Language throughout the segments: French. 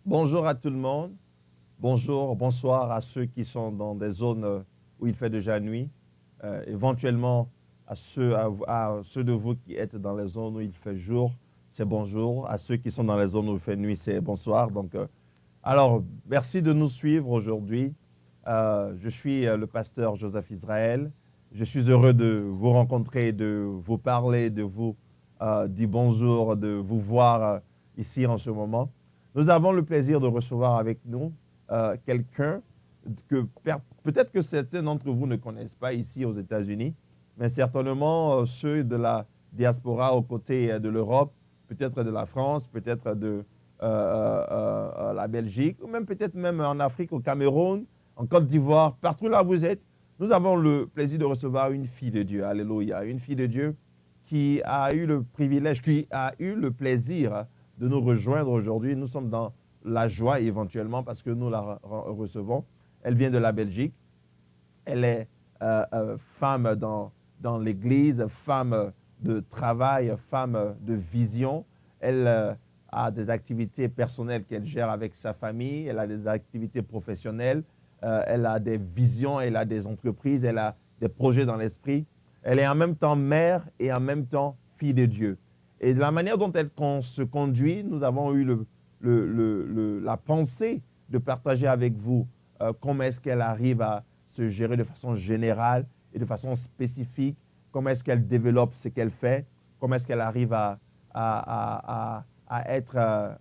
Bonjour à tout le monde. Bonjour, bonsoir à ceux qui sont dans des zones où il fait déjà nuit. Éventuellement, à ceux de vous qui êtes dans les zones où il fait jour, c'est bonjour. À ceux qui sont dans les zones où il fait nuit, c'est bonsoir. Donc, alors, merci de nous suivre aujourd'hui. Je suis le pasteur Joseph Israël. Je suis heureux de vous rencontrer, de vous parler, de vous dire bonjour, de vous voir ici en ce moment. Nous avons le plaisir de recevoir avec nous quelqu'un que peut-être que certains d'entre vous ne connaissent pas ici aux États-Unis, mais certainement ceux de la diaspora aux côtés de l'Europe, peut-être de la France, peut-être de la Belgique, ou peut-être même en Afrique, au Cameroun, en Côte d'Ivoire, partout là où vous êtes. Nous avons le plaisir de recevoir une fille de Dieu, alléluia, une fille de Dieu qui a eu le privilège, qui a eu le plaisir de nous rejoindre aujourd'hui. Nous sommes dans la joie éventuellement parce que nous la recevons. Elle vient de la Belgique. Elle est femme dans l'Église, femme de travail, femme de vision. Elle a des activités personnelles qu'elle gère avec sa famille. Elle a des activités professionnelles. Elle a des visions, elle a des entreprises, elle a des projets dans l'esprit. Elle est en même temps mère et en même temps fille de Dieu. Et de la manière dont elle se conduit, nous avons eu la pensée de partager avec vous comment est-ce qu'elle arrive à se gérer de façon générale et de façon spécifique, comment est-ce qu'elle développe ce qu'elle fait, comment est-ce qu'elle arrive à être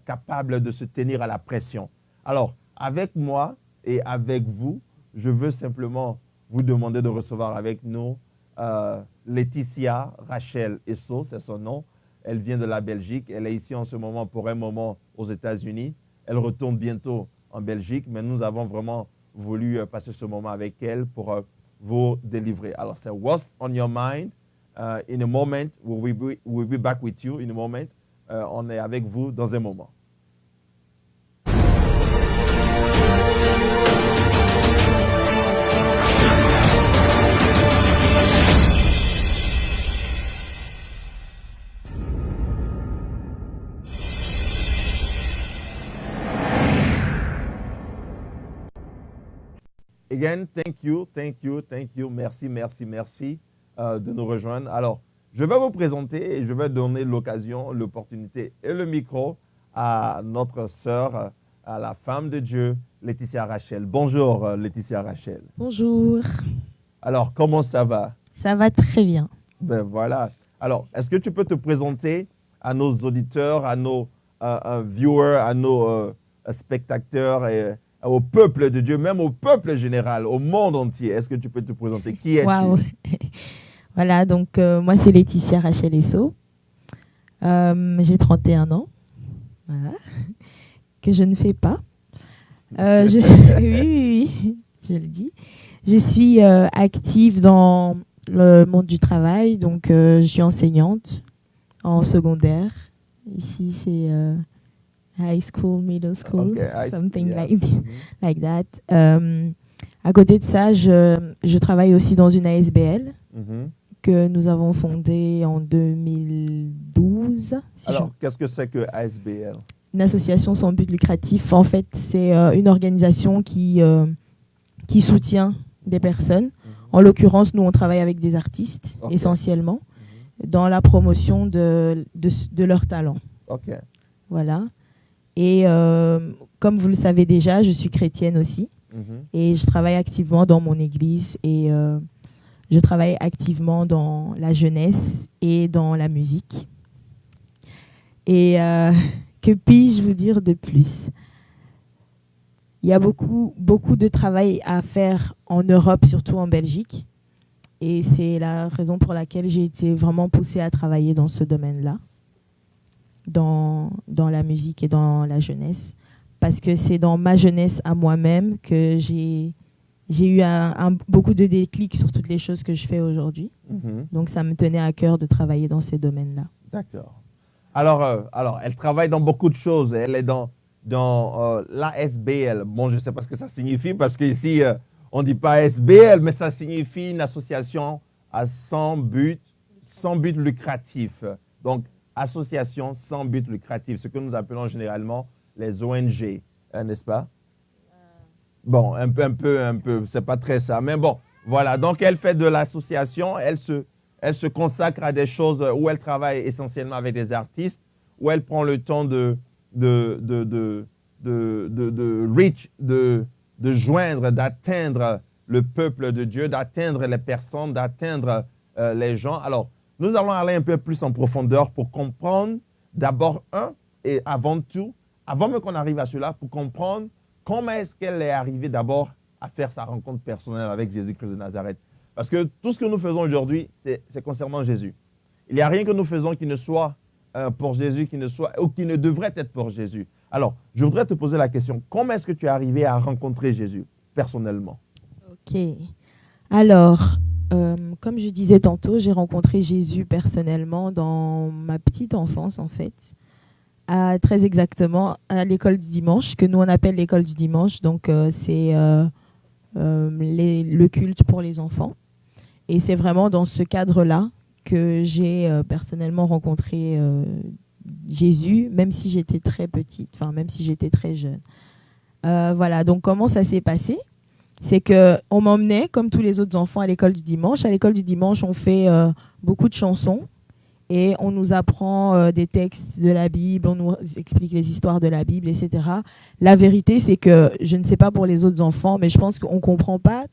capable de se tenir à la pression. Alors, avec moi et avec vous, je veux simplement vous demander de recevoir avec nous Laetitia Rachel Esso, c'est son nom. Elle vient de la Belgique. Elle est ici en ce moment pour un moment aux États-Unis. Elle retourne bientôt en Belgique, mais nous avons vraiment voulu passer ce moment avec elle pour vous délivrer. Alors, c'est What's on your mind? In a moment, we'll be back with you in a moment. On est avec vous dans un moment. Again, thank you. Merci de nous rejoindre. Alors, je vais vous présenter et je vais donner l'occasion, l'opportunité et le micro à notre sœur, à la femme de Dieu, Laetitia Rachel. Bonjour, Laetitia Rachel. Bonjour. Alors, comment ça va? Ça va très bien. Ben voilà. Alors, est-ce que tu peux te présenter à nos auditeurs, à nos viewers, à nos spectateurs et au peuple de Dieu, même au peuple général, au monde entier? Est-ce que tu peux te présenter? Qui es-tu? Wow. Voilà, donc moi c'est Laetitia Rachel Esso. J'ai 31 ans. Voilà. Que je ne fais pas. Oui, je le dis. Je suis active dans le monde du travail, donc je suis enseignante en secondaire. Ici, c'est high school, middle school, okay, something like that. À côté de ça, je travaille aussi dans une ASBL que nous avons fondée en 2012. Alors, qu'est-ce que c'est que ASBL? une association sans but lucratif. En fait, c'est une organisation qui soutient des personnes. En l'occurrence, nous, on travaille avec des artistes, essentiellement, dans la promotion de leurs talents. OK. Voilà. Et comme vous le savez déjà, je suis chrétienne aussi. Et je travaille activement dans mon église et je travaille activement dans la jeunesse et dans la musique. Et que puis-je vous dire de plus? Il y a beaucoup de travail à faire en Europe, surtout en Belgique. Et c'est la raison pour laquelle j'ai été vraiment poussée à travailler dans ce domaine-là, dans la musique et dans la jeunesse. Parce que c'est dans ma jeunesse à moi-même que j'ai eu beaucoup de déclics sur toutes les choses que je fais aujourd'hui. Donc ça me tenait à cœur de travailler dans ces domaines-là. D'accord. Alors, elle travaille dans beaucoup de choses. Elle est dans l'ASBL. Bon, je ne sais pas ce que ça signifie parce qu'ici, on ne dit pas ASBL, mais ça signifie une association sans but lucratif. Donc, association sans but lucratif, ce que nous appelons généralement les ONG, n'est-ce pas? Bon, un peu, c'est pas très ça. Mais bon, voilà. Donc, elle fait de l'association, elle se consacre à des choses où elle travaille essentiellement avec des artistes, où elle prend le temps de joindre, d'atteindre le peuple de Dieu, d'atteindre les personnes, d'atteindre les gens. Alors, nous allons aller un peu plus en profondeur pour comprendre d'abord et avant tout, avant même qu'on arrive à cela, pour comprendre comment est-ce qu'elle est arrivée d'abord à faire sa rencontre personnelle avec Jésus-Christ de Nazareth. Parce que tout ce que nous faisons aujourd'hui, c'est concernant Jésus. Il n'y a rien que nous faisons qui ne soit pour Jésus, ou qui ne devrait être pour Jésus. Alors, je voudrais te poser la question, comment est-ce que tu es arrivé à rencontrer Jésus personnellement? Ok. Alors, comme je disais tantôt, j'ai rencontré Jésus personnellement dans ma petite enfance, en fait. Très exactement, à l'école du dimanche, que nous on appelle l'école du dimanche. Donc, c'est le culte pour les enfants. Et c'est vraiment dans ce cadre-là que j'ai personnellement rencontré Jésus, même si j'étais très petite, enfin même si j'étais très jeune. Voilà, donc comment ça s'est passé? C'est qu'on m'emmenait, comme tous les autres enfants, à l'école du dimanche. À l'école du dimanche, on fait beaucoup de chansons et on nous apprend des textes de la Bible, on nous explique les histoires de la Bible, etc. La vérité, c'est que, je ne sais pas pour les autres enfants, mais je pense qu'on ne comprend pas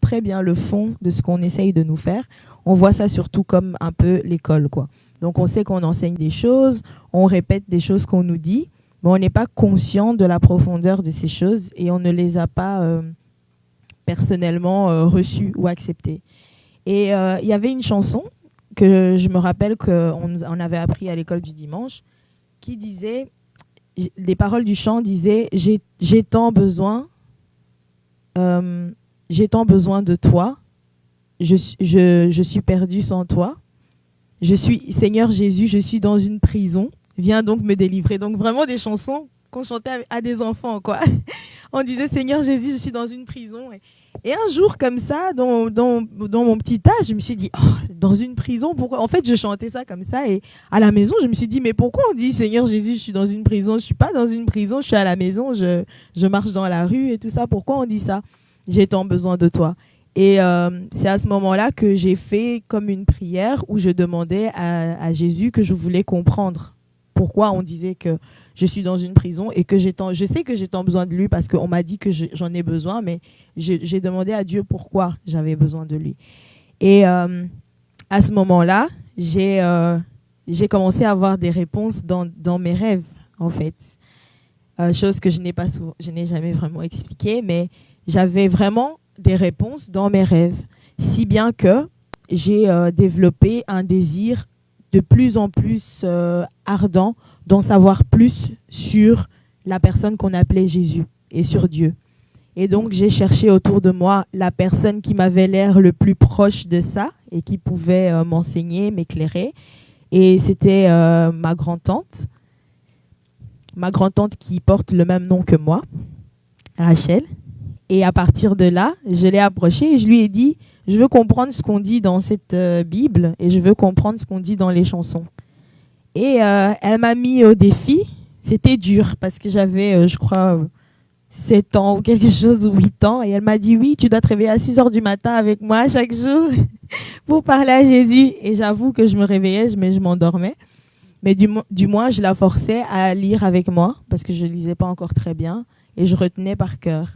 très bien le fond de ce qu'on essaye de nous faire. On voit ça surtout comme un peu l'école, quoi. Donc, on sait qu'on enseigne des choses, on répète des choses qu'on nous dit, mais on n'est pas conscient de la profondeur de ces choses et on ne les a pas personnellement reçues ou acceptées. Et il y avait une chanson que je me rappelle qu'on avait appris à l'école du dimanche qui disait, les paroles du chant disaient « J'ai tant besoin de toi, je suis perdu sans toi. Seigneur Jésus, je suis dans une prison, viens donc me délivrer. » Donc vraiment des chansons qu'on chantait à des enfants, quoi. On disait Seigneur Jésus, je suis dans une prison. Et un jour comme ça, dans mon petit âge, je me suis dit, oh, dans une prison, pourquoi? En fait, je chantais ça comme ça et à la maison, je me suis dit, mais pourquoi on dit Seigneur Jésus, je suis dans une prison? Je suis pas dans une prison, je suis à la maison, je marche dans la rue et tout ça. Pourquoi on dit ça? J'ai tant besoin de toi. Et c'est à ce moment-là que j'ai fait comme une prière où je demandais à Jésus que je voulais comprendre pourquoi on disait que je suis dans une prison et que je sais que j'ai tant besoin de lui parce qu'on m'a dit que j'en ai besoin, mais j'ai demandé à Dieu pourquoi j'avais besoin de lui. Et à ce moment-là, j'ai commencé à avoir des réponses dans mes rêves, en fait. Chose que je n'ai jamais vraiment expliquée, mais j'avais vraiment des réponses dans mes rêves, si bien que j'ai développé un désir de plus en plus ardent d'en savoir plus sur la personne qu'on appelait Jésus et sur Dieu. Et donc, j'ai cherché autour de moi la personne qui m'avait l'air le plus proche de ça et qui pouvait m'enseigner, m'éclairer. Et c'était ma grand-tante qui porte le même nom que moi, Rachel. Et à partir de là, je l'ai approchée et je lui ai dit, je veux comprendre ce qu'on dit dans cette Bible et je veux comprendre ce qu'on dit dans les chansons. Et elle m'a mis au défi, c'était dur parce que j'avais, je crois, 7 ans ou quelque chose, ou 8 ans. Et elle m'a dit, oui, tu dois te réveiller à 6 heures du matin avec moi chaque jour pour parler à Jésus. Et j'avoue que je me réveillais, mais je m'endormais. Mais du moins, je la forçais à lire avec moi parce que je ne lisais pas encore très bien et je retenais par cœur.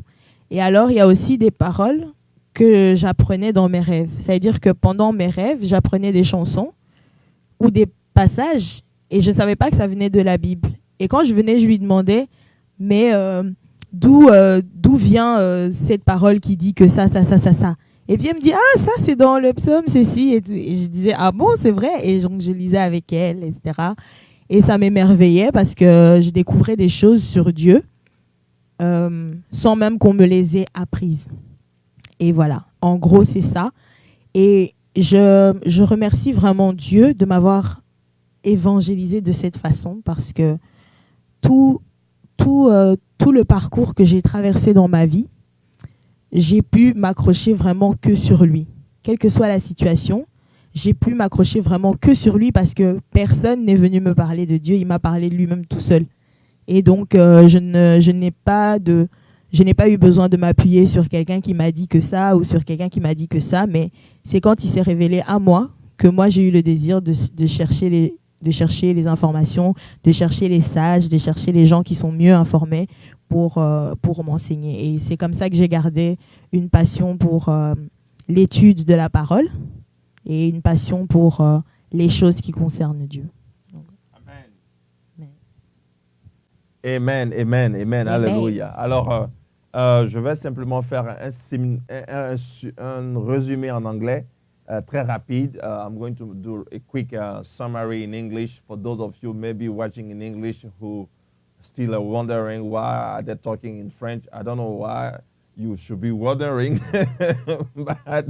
Et alors, il y a aussi des paroles que j'apprenais dans mes rêves. C'est-à-dire que pendant mes rêves, j'apprenais des chansons ou des passages et je ne savais pas que ça venait de la Bible. Et quand je venais, je lui demandais, mais d'où vient cette parole qui dit que ça. Et puis elle me dit, ah, ça c'est dans le psaume, ceci. Et je disais, ah bon, c'est vrai. Et donc je lisais avec elle, etc. Et ça m'émerveillait parce que je découvrais des choses sur Dieu sans même qu'on me les ait apprises. Et voilà, en gros, c'est ça. Et je remercie vraiment Dieu de m'avoir évangélisé de cette façon parce que tout le parcours que j'ai traversé dans ma vie, j'ai pu m'accrocher vraiment que sur lui. Quelle que soit la situation, j'ai pu m'accrocher vraiment que sur lui parce que personne n'est venu me parler de Dieu, il m'a parlé de lui-même tout seul. Et donc, je n'ai pas eu besoin de m'appuyer sur quelqu'un qui m'a dit que ça ou sur quelqu'un qui m'a dit que ça, mais c'est quand il s'est révélé à moi que moi, j'ai eu le désir de chercher les informations, de chercher les sages, de chercher les gens qui sont mieux informés pour m'enseigner. Et c'est comme ça que j'ai gardé une passion pour l'étude de la parole et une passion pour les choses qui concernent Dieu. Amen, amen, amen, alléluia. Alors, je vais simplement faire un résumé en anglais très rapide. I'm going to do a quick summary in English for those of you maybe watching in English who still are wondering why they're talking in French. I don't know why you should be wondering, but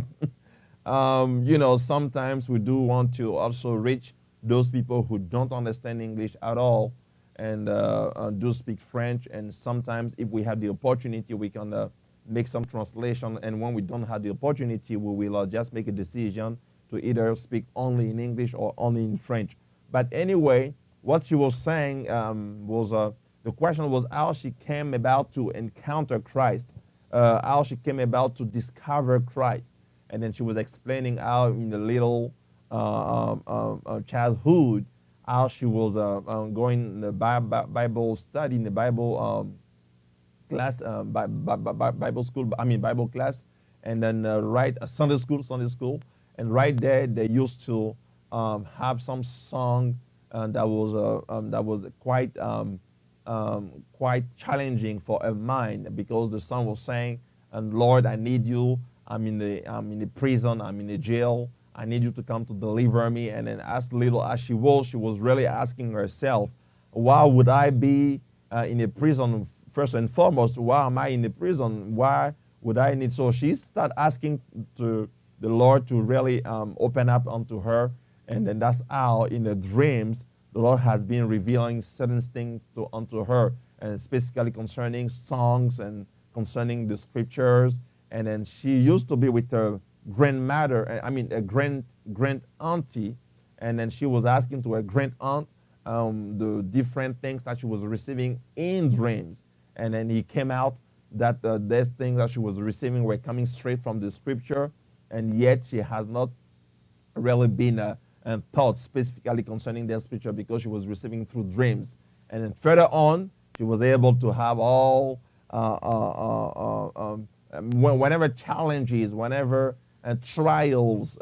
sometimes we do want to also reach those people who don't understand English at all and do speak French. And sometimes if we have the opportunity, we can make some translation. And when we don't have the opportunity, we will just make a decision to either speak only in English or only in French. But anyway, what she was saying was the question was how she came about to encounter Christ, how she came about to discover Christ. And then she was explaining how in the little childhood, how she was going in the Bible study, in the Bible class, Bible class, and then right Sunday school, and right there they used to have some song that was quite challenging for her mind because the song was saying, "And Lord, I need you. I'm in the prison. I'm in the jail. I need you to come to deliver me." And then as little as she was really asking herself, why would I be in a prison? First and foremost, why am I in the prison? Why would I need? So she started asking to the Lord to really open up unto her. And then that's how in the dreams, the Lord has been revealing certain things unto her, and specifically concerning songs and concerning the scriptures. And then she used to be with her grandmother, a grand auntie, and then she was asking to her grand aunt the different things that she was receiving in dreams. And then he came out that these things that she was receiving were coming straight from the scripture, and yet she has not really been taught specifically concerning the scripture because she was receiving through dreams. And then further on, she was able to have all, whenever challenges, whenever trials,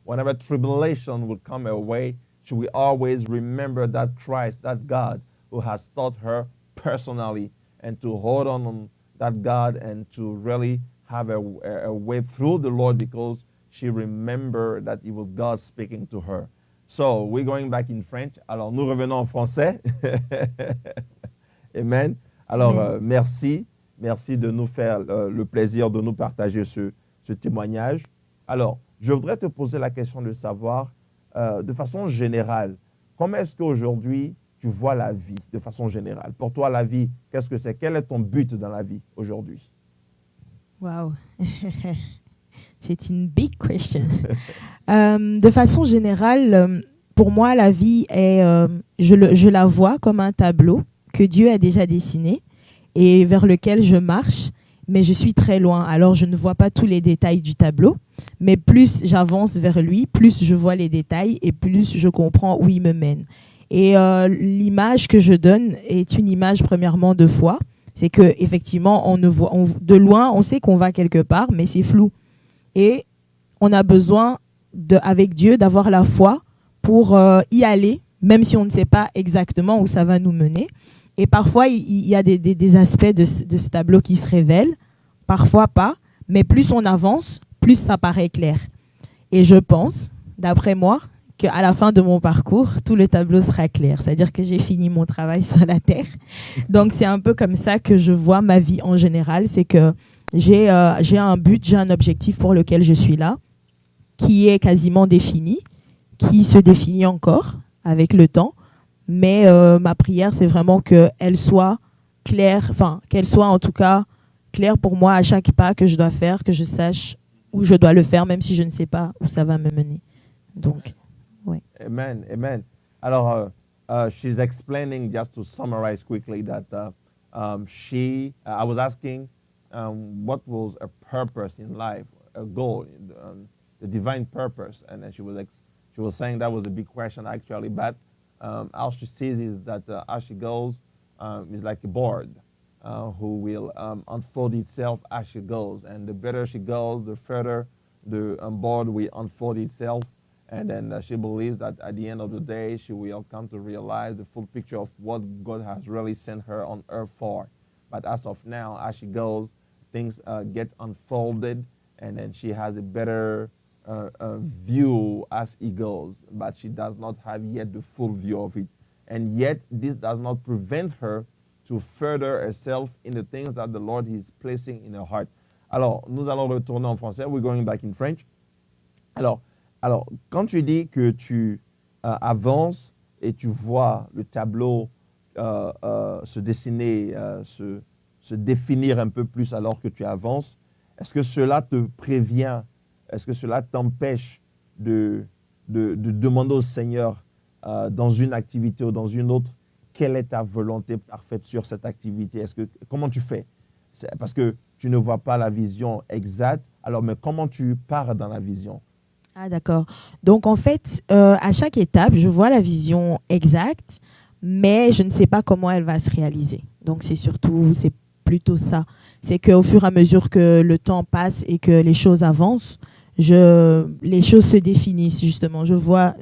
whenever tribulation would come her way, she will always remember that Christ, that God who has taught her personally, and to hold on that God and to really have a way through the Lord because she remembered that it was God speaking to her. So we're going back in French. Alors nous revenons en français. Amen. Alors merci de nous faire le plaisir de nous partager ce témoignage. Alors je voudrais te poser la question de savoir de façon générale, comment est-ce qu'aujourd'hui tu vois la vie de façon générale? Pour toi, la vie, qu'est-ce que c'est? Quel est ton but dans la vie aujourd'hui? Wow. C'est une big question. De façon générale, pour moi, la vie est, je la vois comme un tableau que Dieu a déjà dessiné et vers lequel je marche, mais je suis très loin. Alors, je ne vois pas tous les détails du tableau, mais plus j'avance vers lui, plus je vois les détails et plus je comprends où il me mène. Et l'image que je donne est une image premièrement de foi. C'est que effectivement, de loin, on sait qu'on va quelque part, mais c'est flou. Et on a besoin, avec Dieu, d'avoir la foi pour y aller, même si on ne sait pas exactement où ça va nous mener. Et parfois, il y a des aspects de ce tableau qui se révèlent, parfois pas, mais plus on avance, plus ça paraît clair. Et je pense, d'après moi, qu'à la fin de mon parcours, tout le tableau sera clair. C'est-à-dire que j'ai fini mon travail sur la terre. Donc, c'est un peu comme ça que je vois ma vie en général. C'est que j'ai un but, j'ai un objectif pour lequel je suis là, qui est quasiment défini, qui se définit encore avec le temps. Mais ma prière, c'est vraiment qu'elle soit claire, enfin, qu'elle soit en tout cas claire pour moi à chaque pas que je dois faire, que je sache où je dois le faire, même si je ne sais pas où ça va me mener. Donc, ouais. Amen, amen. Alors, she's explaining, just to summarize quickly, that I was asking what was a purpose in life, a goal, the divine purpose, and then she was saying that was a big question actually, but how she sees is that as she goes is like a board who will unfold itself as she goes, and the better she goes, the further the board will unfold itself, and then she believes that at the end of the day she will come to realize the full picture of what God has really sent her on earth for. But as of now, as she goes, things get unfolded, and then she has a better view as it goes, but she does not have yet the full view of it. And yet, this does not prevent her to further herself in the things that the Lord is placing in her heart. Alors, nous allons retourner en français. We're going back in French. Alors, quand tu dis que tu avances et tu vois le tableau se dessiner, se définir un peu plus alors que tu avances, est-ce que cela te prévient? Est-ce que cela t'empêche de demander au Seigneur dans une activité ou dans une autre, quelle est ta volonté parfaite sur cette activité? Comment tu fais? Parce que tu ne vois pas la vision exacte. Alors, mais comment tu pars dans la vision? Ah, d'accord. Donc, en fait, à chaque étape, je vois la vision exacte, mais je ne sais pas comment elle va se réaliser. Donc, c'est plutôt ça. C'est qu'au fur et à mesure que le temps passe et que les choses avancent, les choses se définissent, justement. Je vois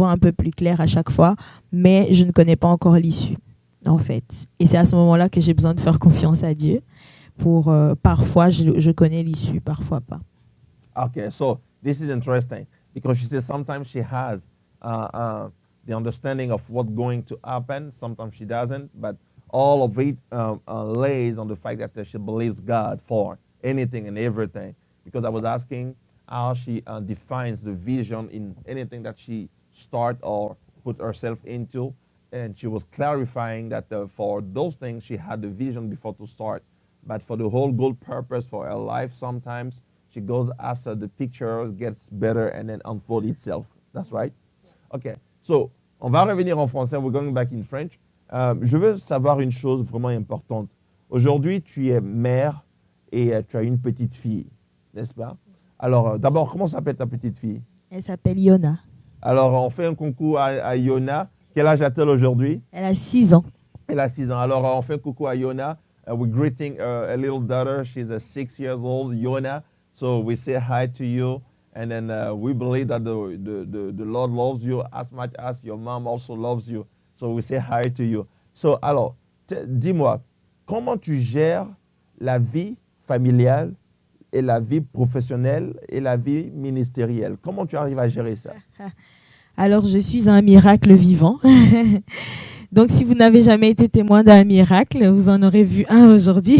un peu plus clair à chaque fois, mais je ne connais pas encore l'issue, en fait. Et c'est à ce moment-là que j'ai besoin de faire confiance à Dieu. Parfois, je connais l'issue, parfois pas. Okay, so this is interesting because she says sometimes she has the understanding of what's going to happen. Sometimes she doesn't, but all of it lays on the fact that she believes God for anything and everything. Because I was asking how she defines the vision in anything that she start or put herself into, and she was clarifying that for those things she had the vision before to start, but for the whole goal purpose for her life, sometimes she goes after the picture gets better and then unfold itself. That's right? Okay. So, on va revenir en français. We're going back in French. Je veux savoir une chose vraiment importante. Aujourd'hui, tu es mère et tu as une petite fille, n'est-ce pas? Alors, d'abord, comment s'appelle ta petite fille? Elle s'appelle Yona. Alors, on fait un coucou à Yona. Quel âge a-t-elle aujourd'hui? Elle a 6 ans. Elle a 6 ans. Alors, on fait un coucou à Yona. We're greeting a little daughter. She's 6 years old, Yona. So we say hi to you. And then we believe that the Lord loves you as much as your mom also loves you. So we say hi to you. So, alors, dis-moi, comment tu gères la vie familiale et la vie professionnelle et la vie ministérielle? Comment tu arrives à gérer ça? Alors, je suis un miracle vivant. Donc, si vous n'avez jamais été témoin d'un miracle, vous en aurez vu un aujourd'hui.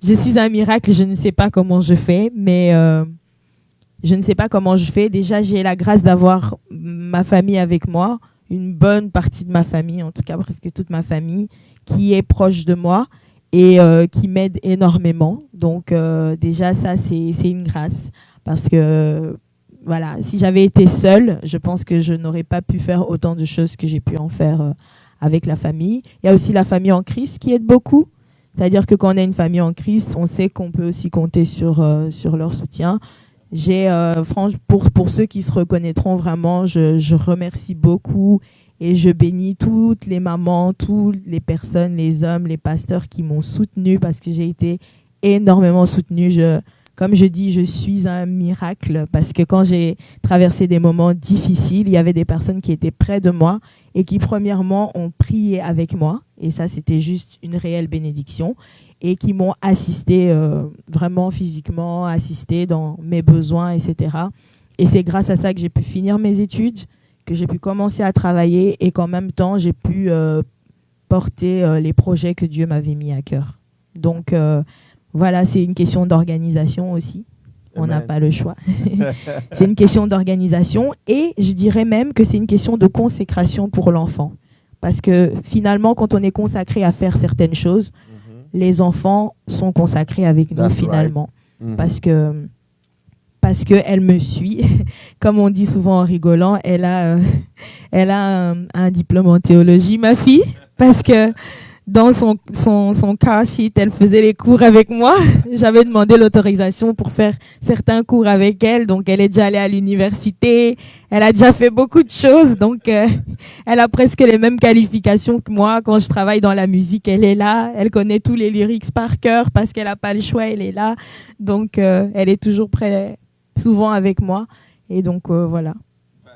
Je suis un miracle, je ne sais pas comment je fais, mais je ne sais pas comment je fais. Déjà, j'ai la grâce d'avoir ma famille avec moi, une bonne partie de ma famille, en tout cas presque toute ma famille, qui est proche de moi et qui m'aide énormément. Donc, déjà, ça, c'est une grâce parce que, voilà, si j'avais été seule, je pense que je n'aurais pas pu faire autant de choses que j'ai pu en faire avec la famille. Il y a aussi la famille en Christ qui aide beaucoup. C'est-à-dire que quand on a une famille en Christ, on sait qu'on peut aussi compter sur leur soutien. Pour ceux qui se reconnaîtront vraiment, je remercie beaucoup et je bénis toutes les mamans, toutes les personnes, les hommes, les pasteurs qui m'ont soutenue parce que j'ai été énormément soutenue. Comme je dis, je suis un miracle parce que quand j'ai traversé des moments difficiles, il y avait des personnes qui étaient près de moi et qui, premièrement, ont prié avec moi. Et ça, c'était juste une réelle bénédiction. Et qui m'ont assisté vraiment physiquement, assisté dans mes besoins, etc. Et c'est grâce à ça que j'ai pu finir mes études, que j'ai pu commencer à travailler et qu'en même temps, j'ai pu porter les projets que Dieu m'avait mis à cœur. Donc, voilà, c'est une question d'organisation aussi. On n'a pas le choix. C'est une question d'organisation et je dirais même que c'est une question de consécration pour l'enfant. Parce que finalement, quand on est consacré à faire certaines choses, les enfants sont consacrés avec nous finalement. Right. Parce que elle me suit. Comme on dit souvent en rigolant, elle a un diplôme en théologie, ma fille. Parce que dans son car seat, elle faisait les cours avec moi. J'avais demandé l'autorisation pour faire certains cours avec elle. Donc, elle est déjà allée à l'université. Elle a déjà fait beaucoup de choses. Donc, elle a presque les mêmes qualifications que moi. Quand je travaille dans la musique, elle est là. Elle connaît tous les lyrics par cœur parce qu'elle n'a pas le choix. Elle est là. Donc, elle est toujours souvent avec moi. Et donc, voilà.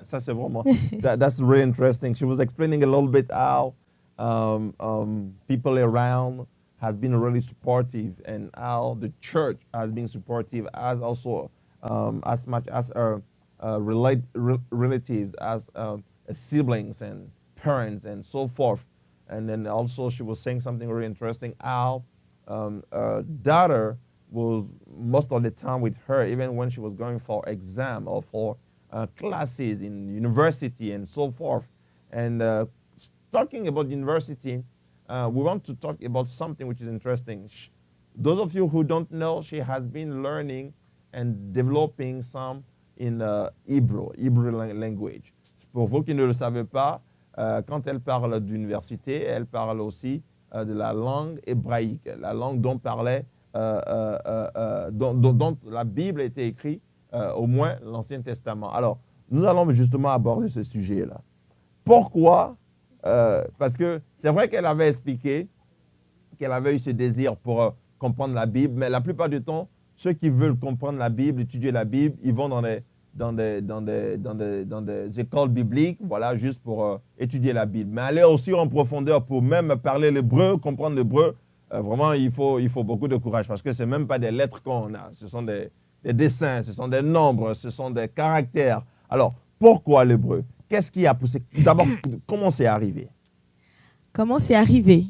Ça, c'est vraiment... That's really interesting. She was explaining a little bit how people around has been really supportive and how the church has been supportive as also as much as relatives as siblings and parents and so forth. And then also she was saying something really interesting how her daughter was most of the time with her even when she was going for exam or for classes in university and so forth. And talking about university, we want to talk about something which is interesting. Those of you who don't know, she has been learning and developing some in Hebrew language. Pour vous qui ne le savez pas, quand elle parle d'université, elle parle aussi de la langue hébraïque, la langue dont parlait, dont la Bible était écrite, au moins l'Ancien Testament. Alors, nous allons justement aborder ce sujet-là. Pourquoi? Parce que c'est vrai qu'elle avait expliqué qu'elle avait eu ce désir pour comprendre la Bible, mais la plupart du temps, ceux qui veulent comprendre la Bible, étudier la Bible, ils vont dans des écoles bibliques, voilà, juste pour étudier la Bible. Mais aller aussi en profondeur pour même parler l'hébreu, comprendre l'hébreu, vraiment, il faut beaucoup de courage parce que ce n'est même pas des lettres qu'on a, ce sont des dessins, ce sont des nombres, ce sont des caractères. Alors, pourquoi l'hébreu? Qu'est-ce qui a poussé? D'abord, comment c'est arrivé? Comment c'est arrivé?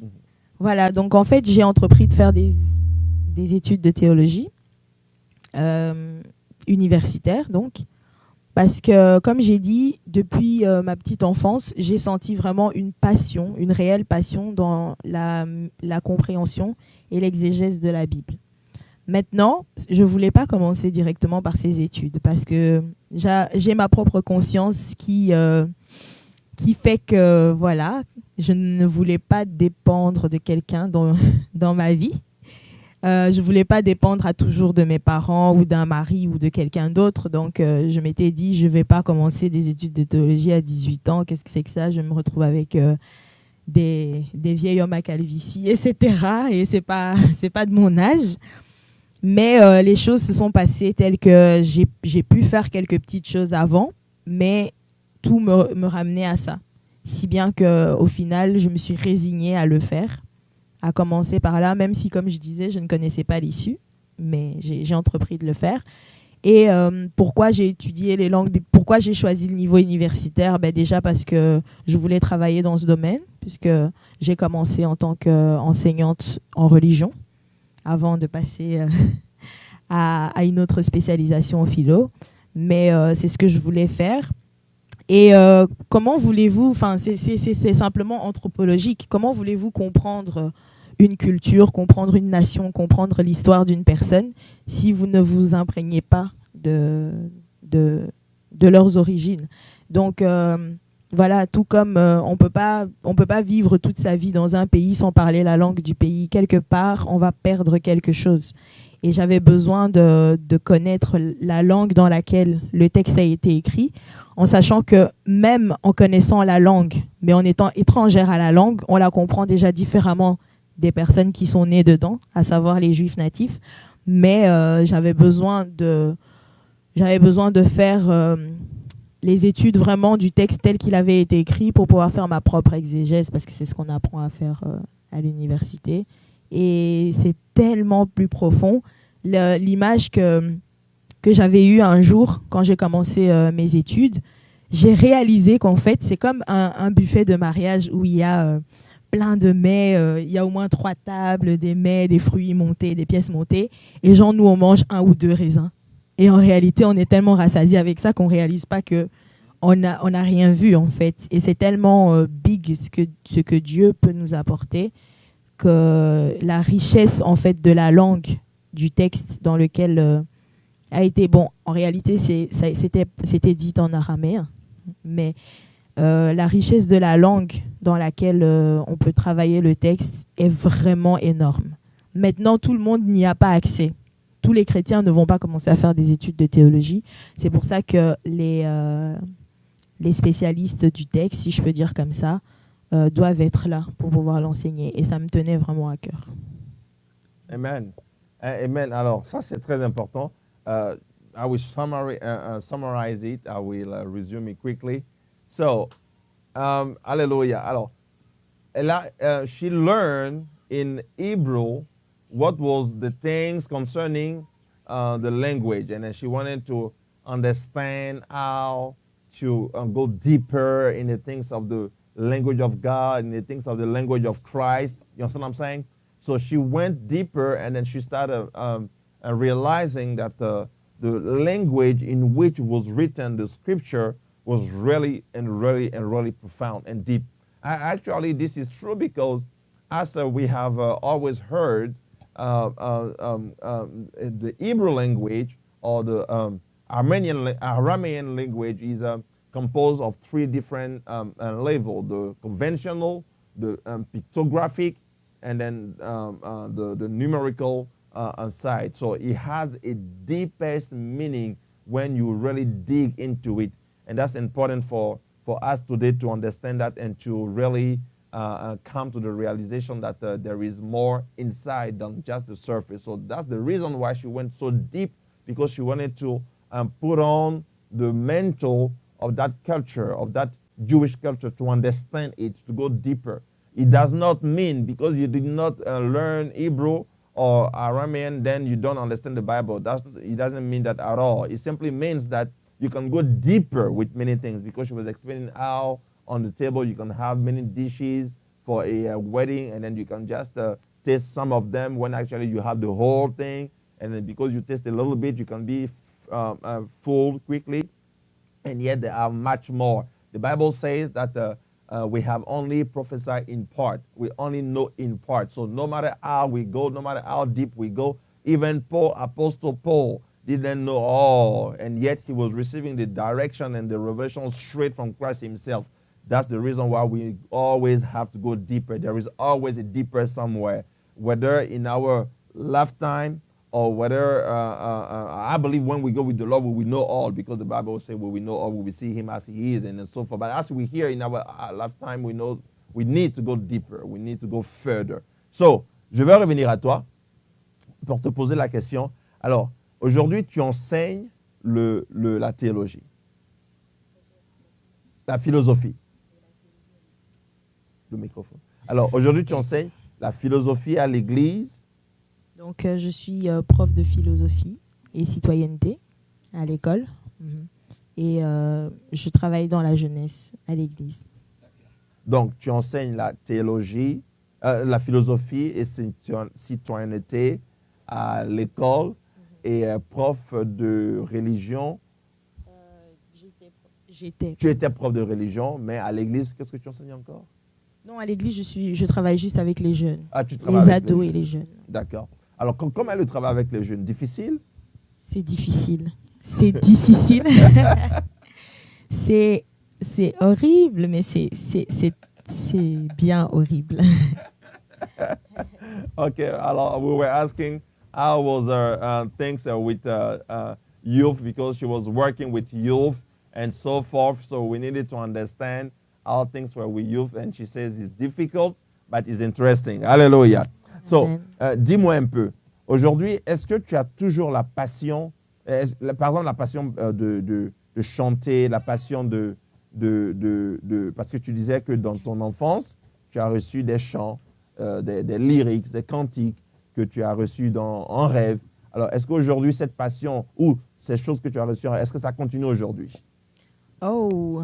Voilà, donc en fait, j'ai entrepris de faire des études de théologie universitaire, donc, parce que, comme j'ai dit, depuis ma petite enfance, j'ai senti vraiment une passion, une réelle passion dans la compréhension et l'exégèse de la Bible. Maintenant, je ne voulais pas commencer directement par ces études parce que j'ai ma propre conscience qui fait que, voilà, je ne voulais pas dépendre de quelqu'un dans ma vie. Je ne voulais pas dépendre à toujours de mes parents ou d'un mari ou de quelqu'un d'autre. Donc, je m'étais dit, je ne vais pas commencer des études de théologie à 18 ans. Qu'est-ce que c'est que ça? Je me retrouve avec des vieils hommes à calvitie, etc. Et ce n'est pas de mon âge. Mais les choses se sont passées telles que j'ai pu faire quelques petites choses avant, mais tout me ramenait à ça. Si bien qu'au final, je me suis résignée à le faire, à commencer par là, même si, comme je disais, je ne connaissais pas l'issue, mais j'ai entrepris de le faire. Et pourquoi j'ai étudié les langues, pourquoi j'ai choisi le niveau universitaire? Déjà parce que je voulais travailler dans ce domaine, puisque j'ai commencé en tant qu'enseignante en religion, avant de passer à une autre spécialisation en philo. Mais c'est ce que je voulais faire. Et comment voulez-vous, enfin c'est simplement anthropologique, comment voulez-vous comprendre une culture, comprendre une nation, comprendre l'histoire d'une personne si vous ne vous imprégnez pas de leurs origines? Donc voilà, tout comme on peut pas vivre toute sa vie dans un pays sans parler la langue du pays. Quelque part, on va perdre quelque chose. Et j'avais besoin de connaître la langue dans laquelle le texte a été écrit, en sachant que même en connaissant la langue, mais en étant étrangère à la langue, on la comprend déjà différemment des personnes qui sont nées dedans, à savoir les Juifs natifs. Mais j'avais besoin de faire les études vraiment du texte tel qu'il avait été écrit pour pouvoir faire ma propre exégèse, parce que c'est ce qu'on apprend à faire à l'université. Et c'est tellement plus profond. L'image que j'avais eue un jour quand j'ai commencé mes études, j'ai réalisé qu'en fait, c'est comme un buffet de mariage où il y a plein de mets, il y a au moins 3 tables, des mets, des fruits montés, des pièces montées. Et genre, nous, on mange 1 ou 2 raisins. Et en réalité, on est tellement rassasié avec ça qu'on ne réalise pas qu'on n'a rien vu, en fait. Et c'est tellement big ce que Dieu peut nous apporter, que la richesse, en fait, de la langue du texte dans lequel a été... Bon, en réalité, c'était dit en araméen, mais la richesse de la langue dans laquelle on peut travailler le texte est vraiment énorme. Maintenant, tout le monde n'y a pas accès. Tous les chrétiens ne vont pas commencer à faire des études de théologie. C'est pour ça que les spécialistes du texte, si je peux dire comme ça, doivent être là pour pouvoir l'enseigner. Et ça me tenait vraiment à cœur. Amen. Amen. Alors, ça, c'est très important. I will summarize it. I will resume it quickly. So, hallelujah. Alors, she learned in Hebrew what was the things concerning the language, and then she wanted to understand how to go deeper in the things of the language of God, in the things of the language of Christ. You understand what I'm saying? So she went deeper, and then she started realizing that the language in which was written the scripture was really profound and deep. Actually, this is true because as we have always heard, the Hebrew language or the Aramean language is composed of 3 different levels: the conventional, the pictographic, and then the numerical side. So it has a deepest meaning when you really dig into it, and that's important for us today to understand that and to really come to the realization that there is more inside than just the surface. So that's the reason why she went so deep, because she wanted to put on the mantle of that culture, of that Jewish culture, to understand it, to go deeper. It does not mean because you did not learn Hebrew or Aramean, then you don't understand the Bible. It doesn't mean that at all. It simply means that you can go deeper with many things, because she was explaining how on the table you can have many dishes for a wedding, and then you can just taste some of them when actually you have the whole thing, and then because you taste a little bit, you can be full quickly, and yet there are much more. The Bible says that we have only prophesied in part. We only know in part. So no matter how we go, no matter how deep we go, even Apostle Paul didn't know all, and yet he was receiving the direction and the revelation straight from Christ himself. That's the reason why we always have to go deeper. There is always a deeper somewhere, whether in our lifetime or whether, I believe when we go with the Lord, we will know all, because the Bible says we will know all, we will see him as he is, and so forth. But as we hear in our lifetime, we know we need to go deeper. We need to go further. So, je vais revenir à toi pour te poser la question. Alors, aujourd'hui, tu enseignes la théologie, la philosophie. Le microphone. Alors, aujourd'hui, tu enseignes la philosophie à l'église. Donc, je suis prof de philosophie et citoyenneté à l'école. Et je travaille dans la jeunesse à l'église. Donc, tu enseignes la théologie, la philosophie et citoyenneté à l'école et prof de religion. Tu étais prof de religion, mais à l'église, qu'est-ce que tu enseignes encore? Non, à l'église, je travaille juste avec les jeunes. Ah, tu travailles les avec ados les et les jeunes. D'accord. Alors, comment est le travail avec les jeunes? Difficile? C'est difficile. C'est difficile. c'est horrible, mais c'est bien horrible. Okay, we were asking how was her things with youth because she was working with youth and so forth. So we needed to understand how things were with youth. And she says it's difficult, but it's interesting. Hallelujah. So, dis-moi un peu. Aujourd'hui, est-ce que tu as toujours la passion, par exemple la passion de chanter, la passion parce que tu disais que dans ton enfance, tu as reçu des chants, des lyrics, des cantiques que tu as reçus en rêve. Alors, est-ce qu'aujourd'hui, cette passion ou ces choses que tu as reçues, est-ce que ça continue aujourd'hui? Oh,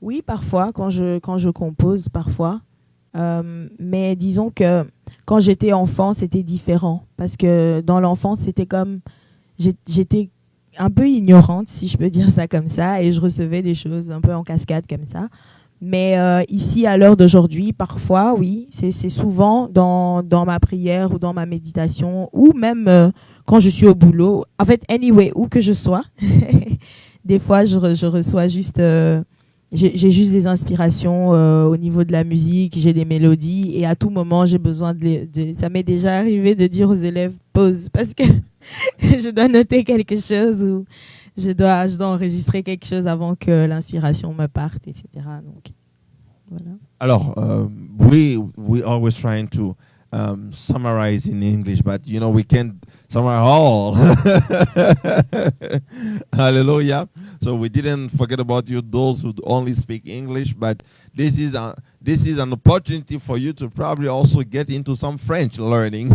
oui, parfois, quand je compose, parfois. Mais disons que quand j'étais enfant, c'était différent. Parce que dans l'enfance, c'était comme... J'étais un peu ignorante, si je peux dire ça comme ça, et je recevais des choses un peu en cascade comme ça. Mais ici, à l'heure d'aujourd'hui, parfois, oui, c'est souvent dans ma prière ou dans ma méditation, ou même quand je suis au boulot. En fait, anyway, où que je sois, des fois, je reçois juste... j'ai juste des inspirations au niveau de la musique, j'ai des mélodies, et à tout moment, j'ai besoin ça m'est déjà arrivé de dire aux élèves « pause » parce que je dois noter quelque chose ou je dois enregistrer quelque chose avant que l'inspiration me parte, etc. Donc, voilà. Alors, we always trying to summarize in English, but we can't summarize all. Hallelujah. So we didn't forget about you, those who only speak English, but this is an opportunity for you to probably also get into some French learning.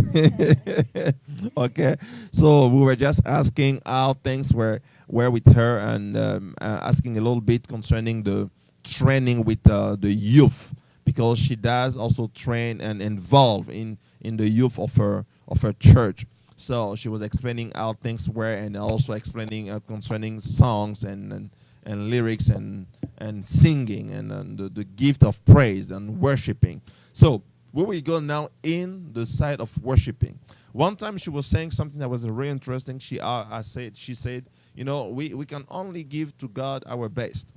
Okay. So we were just asking how things were with her and asking a little bit concerning the training with the youth, because she does also train and involve in the youth of her church. So she was explaining how things were and also explaining concerning songs and lyrics and singing and the gift of praise and worshiping. So we will go now in the side of worshiping. One time she was saying something that was really interesting. She said, we can only give to God our best.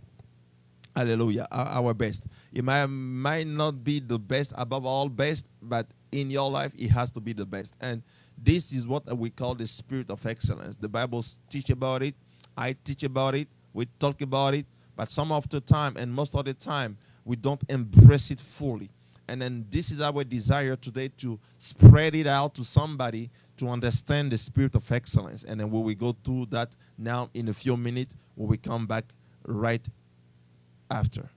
Hallelujah, our best. It might not be the best above all best, but in your life, it has to be the best. And this is what we call the spirit of excellence. The Bible teach about it. I teach about it. We talk about it. But some of the time, and most of the time, we don't embrace it fully. And then this is our desire today, to spread it out to somebody to understand the spirit of excellence. And then we will go through that now in a few minutes when we come back right after.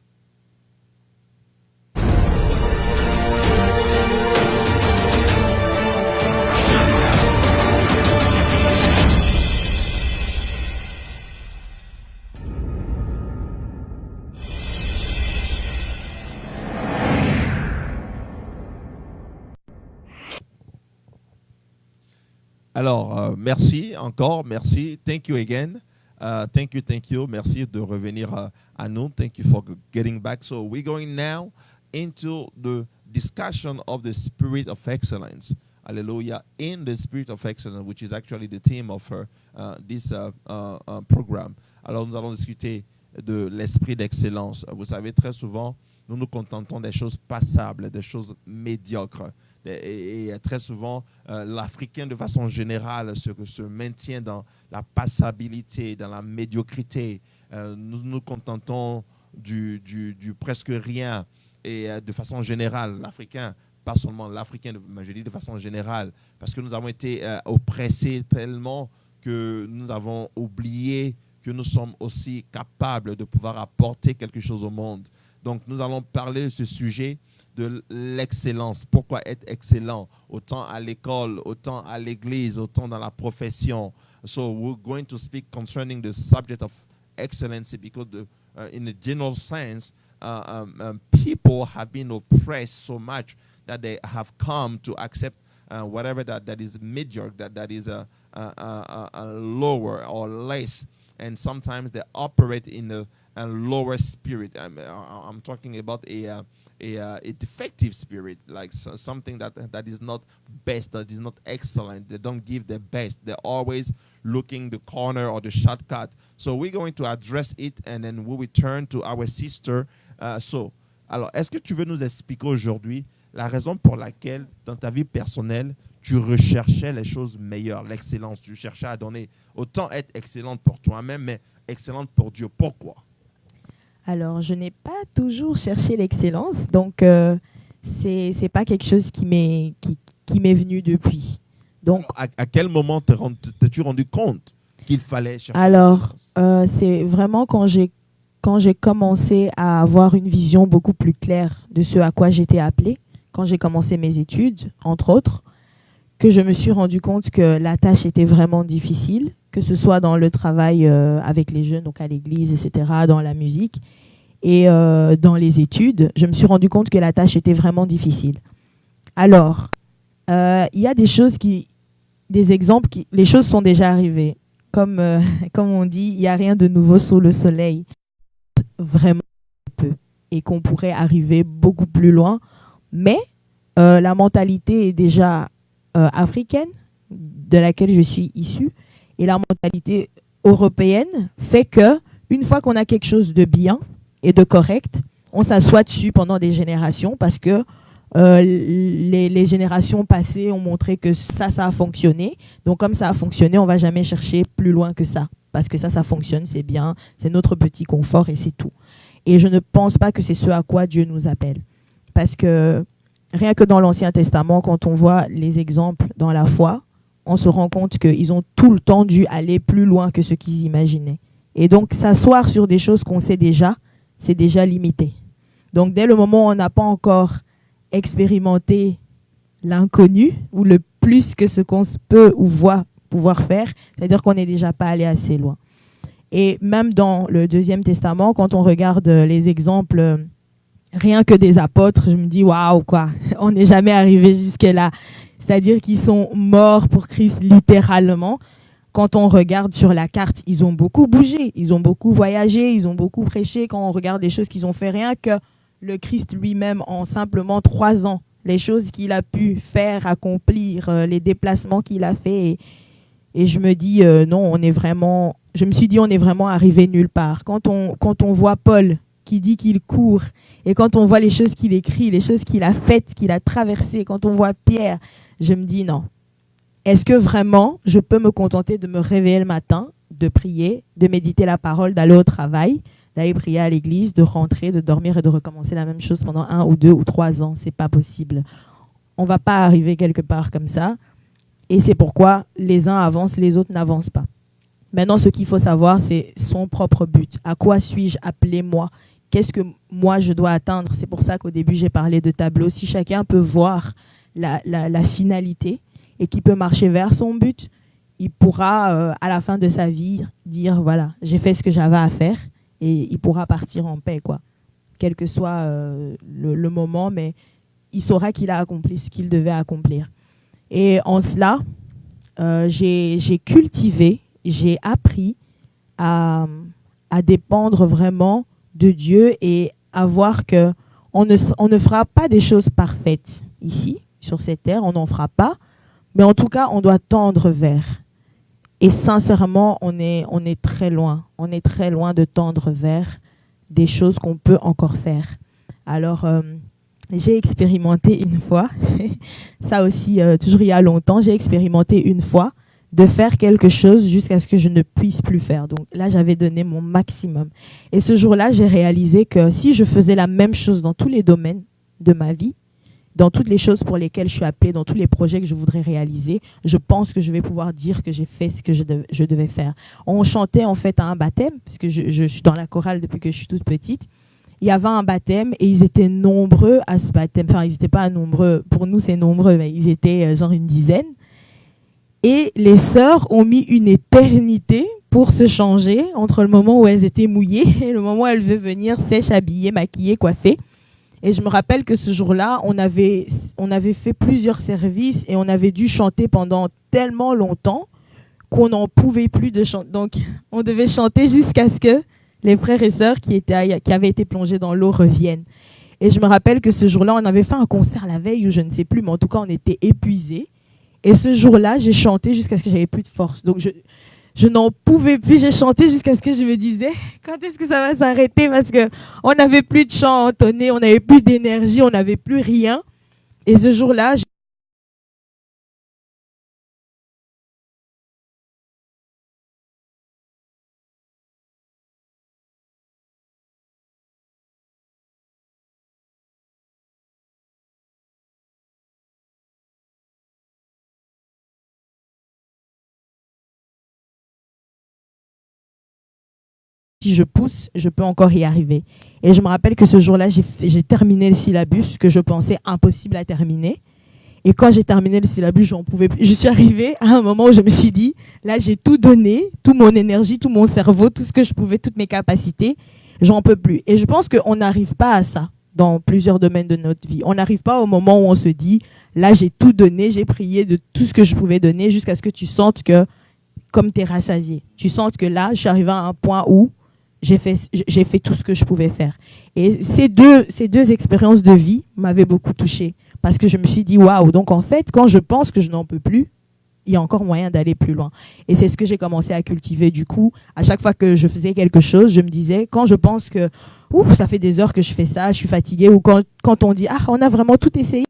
Alors, merci encore, merci. Thank you again. Thank you. Merci de revenir à nous. Thank you for getting back. So we're going now into the discussion of the spirit of excellence. Hallelujah. In the spirit of excellence, which is actually the theme of this program. Alors, nous allons discuter de l'esprit d'excellence. Vous savez, très souvent, nous nous contentons des choses passables, des choses médiocres. Et très souvent, l'Africain, de façon générale, se maintient dans la passabilité, dans la médiocrité. Nous nous contentons du presque rien. Et de façon générale, l'Africain, pas seulement l'Africain, mais je dis de façon générale, parce que nous avons été oppressés tellement que nous avons oublié que nous sommes aussi capables de pouvoir apporter quelque chose au monde. Donc, nous allons parler de ce sujet de l'excellence. Pourquoi être excellent? Autant à l'école, autant à l'église, autant dans la profession. So we're going to speak concerning the subject of excellency because in a general sense, people have been oppressed so much that they have come to accept whatever that is mediocre, that is a lower or less. And sometimes they operate in lower spirit. I'm talking about a defective spirit, like something that is not best, that is not excellent. They don't give their best. They're always looking the corner or the shortcut. So we're going to address it, and then we will turn to our sister. Alors, est-ce que tu veux nous expliquer aujourd'hui la raison pour laquelle, dans ta vie personnelle, tu recherchais les choses meilleures, l'excellence. Tu cherchais à donner, autant être excellente pour toi-même, mais excellente pour Dieu. Pourquoi? Alors, je n'ai pas toujours cherché l'excellence, donc c'est pas quelque chose qui m'est venu depuis. Donc, à quel moment t'es-tu rendu compte qu'il fallait chercher alors, c'est vraiment quand j'ai commencé à avoir une vision beaucoup plus claire de ce à quoi j'étais appelée, quand j'ai commencé mes études, entre autres, que je me suis rendu compte que la tâche était vraiment difficile, que ce soit dans le travail avec les jeunes, donc à l'église, etc., dans la musique et dans les études. Je me suis rendu compte que la tâche était vraiment difficile. Alors, il y a des exemples, les choses sont déjà arrivées. Comme on dit, il n'y a rien de nouveau sous le soleil. Vraiment peu. Et qu'on pourrait arriver beaucoup plus loin. Mais la mentalité est déjà africaine, de laquelle je suis issue, et la mentalité européenne fait que une fois qu'on a quelque chose de bien et de correct, on s'assoit dessus pendant des générations parce que les générations passées ont montré que ça a fonctionné. Donc comme ça a fonctionné, on va jamais chercher plus loin que ça parce que ça fonctionne, c'est bien, c'est notre petit confort et c'est tout. Et je ne pense pas que c'est ce à quoi Dieu nous appelle. Parce que rien que dans l'Ancien Testament, quand on voit les exemples dans la foi, on se rend compte qu'ils ont tout le temps dû aller plus loin que ce qu'ils imaginaient. Et donc, s'asseoir sur des choses qu'on sait déjà, c'est déjà limité. Donc, dès le moment où on n'a pas encore expérimenté l'inconnu ou le plus que ce qu'on peut ou voit pouvoir faire, c'est-à-dire qu'on n'est déjà pas allé assez loin. Et même dans le Deuxième Testament, quand on regarde les exemples rien que des apôtres, je me dis waouh quoi, on n'est jamais arrivé jusque-là. C'est-à-dire qu'ils sont morts pour Christ littéralement. Quand on regarde sur la carte, ils ont beaucoup bougé, ils ont beaucoup voyagé, ils ont beaucoup prêché. Quand on regarde les choses qu'ils ont fait, rien que le Christ lui-même en simplement 3 ans, les choses qu'il a pu faire, accomplir, les déplacements qu'il a fait. Et je me dis non, je me suis dit on est vraiment arrivé nulle part. Quand on voit Paul qui dit qu'il court, et quand on voit les choses qu'il écrit, les choses qu'il a faites, qu'il a traversées, quand on voit Pierre, je me dis non. Est-ce que vraiment je peux me contenter de me réveiller le matin, de prier, de méditer la parole, d'aller au travail, d'aller prier à l'église, de rentrer, de dormir et de recommencer la même chose pendant 1 ou 2 ou 3 ans? C'est pas possible. On va pas arriver quelque part comme ça. Et c'est pourquoi les uns avancent, les autres n'avancent pas. Maintenant, ce qu'il faut savoir, c'est son propre but. À quoi suis-je appelé moi? Qu'est-ce que moi je dois atteindre? C'est pour ça qu'au début, j'ai parlé de tableau. Si chacun peut voir la finalité et qu'il peut marcher vers son but, il pourra, à la fin de sa vie, dire, voilà, j'ai fait ce que j'avais à faire, et il pourra partir en paix, quoi. Quel que soit le moment, mais il saura qu'il a accompli ce qu'il devait accomplir. Et en cela, j'ai cultivé, j'ai appris à dépendre vraiment de Dieu et à voir qu'on ne fera pas des choses parfaites ici, sur cette terre, on n'en fera pas, mais en tout cas, on doit tendre vers. Et sincèrement, on est très loin. On est très loin de tendre vers des choses qu'on peut encore faire. Alors, j'ai expérimenté une fois, ça aussi, toujours il y a longtemps, j'ai expérimenté une fois de faire quelque chose jusqu'à ce que je ne puisse plus faire. Donc là, j'avais donné mon maximum. Et ce jour-là, j'ai réalisé que si je faisais la même chose dans tous les domaines de ma vie, dans toutes les choses pour lesquelles je suis appelée, dans tous les projets que je voudrais réaliser, je pense que je vais pouvoir dire que j'ai fait ce que je devais faire. On chantait en fait à un baptême, parce que je suis dans la chorale depuis que je suis toute petite. Il y avait un baptême et ils étaient nombreux à ce baptême. Enfin, ils n'étaient pas nombreux. Pour nous, c'est nombreux, mais ils étaient genre une dizaine. Et les sœurs ont mis une éternité pour se changer entre le moment où elles étaient mouillées et le moment où elles devaient venir sèches, habillées, maquillées, coiffées. Et je me rappelle que ce jour-là, on avait fait plusieurs services et on avait dû chanter pendant tellement longtemps qu'on n'en pouvait plus de chanter. Donc, on devait chanter jusqu'à ce que les frères et sœurs qui avaient été plongés dans l'eau reviennent. Et je me rappelle que ce jour-là, on avait fait un concert la veille, ou je ne sais plus, mais en tout cas, on était épuisés. Et ce jour-là, j'ai chanté jusqu'à ce que j'avais plus de force. Donc, je n'en pouvais plus. J'ai chanté jusqu'à ce que je me disais, quand est-ce que ça va s'arrêter? Parce qu'on n'avait plus de chant entonné, on n'avait plus d'énergie, on n'avait plus rien. Et ce jour-là, si je pousse, je peux encore y arriver. Et je me rappelle que ce jour-là, j'ai terminé le syllabus que je pensais impossible à terminer. Et quand j'ai terminé le syllabus, j'en pouvais plus. Je suis arrivée à un moment où je me suis dit, là, j'ai tout donné, toute mon énergie, tout mon cerveau, tout ce que je pouvais, toutes mes capacités, j'en peux plus. Et je pense qu'on n'arrive pas à ça dans plusieurs domaines de notre vie. On n'arrive pas au moment où on se dit, là, j'ai tout donné, j'ai prié de tout ce que je pouvais donner jusqu'à ce que tu sentes que, comme tu es rassasié, tu sentes que là, je suis arrivée à un point où j'ai fait tout ce que je pouvais faire. Et ces deux expériences de vie m'avaient beaucoup touchée. Parce que je me suis dit, waouh, donc en fait, quand je pense que je n'en peux plus, il y a encore moyen d'aller plus loin. Et c'est ce que j'ai commencé à cultiver. Du coup, à chaque fois que je faisais quelque chose, je me disais, quand je pense que, ouf, ça fait des heures que je fais ça, je suis fatiguée, ou quand on dit, ah, on a vraiment tout essayé.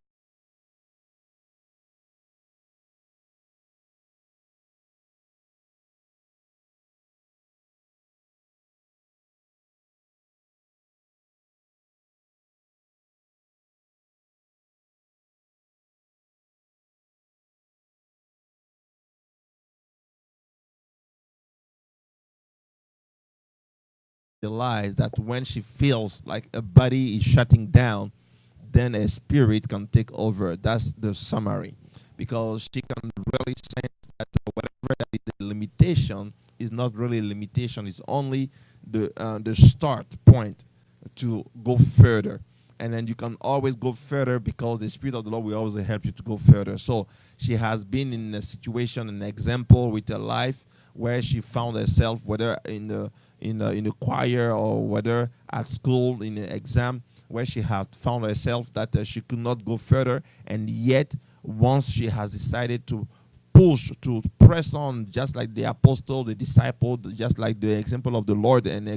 Realize that when she feels like a body is shutting down, then a spirit can take over. That's the summary. Because she can really sense that whatever that is the limitation is not really a limitation, it's only the start point to go further. And then you can always go further because the Spirit of the Lord will always help you to go further. So she has been in a situation, an example with her life where she found herself, whether in the choir or whether at school in the exam, where she had found herself that she could not go further, and yet once she has decided to push, to press on, just like the apostle, the disciple, just like the example of the Lord, and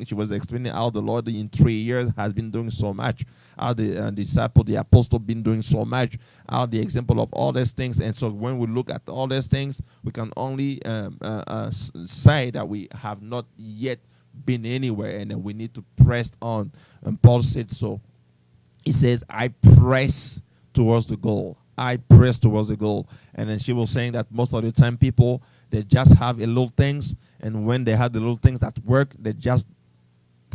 she was explaining how the Lord in 3 years has been doing so much, how the disciple, the apostle, been doing so much, how the example of all these things. And so when we look at all these things, we can only say that we have not yet been anywhere, and we need to press on. And Paul said so. He says, I press towards the goal. I press towards the goal. And then she was saying that most of the time people, they just have a little things, and when they have the little things that work, they just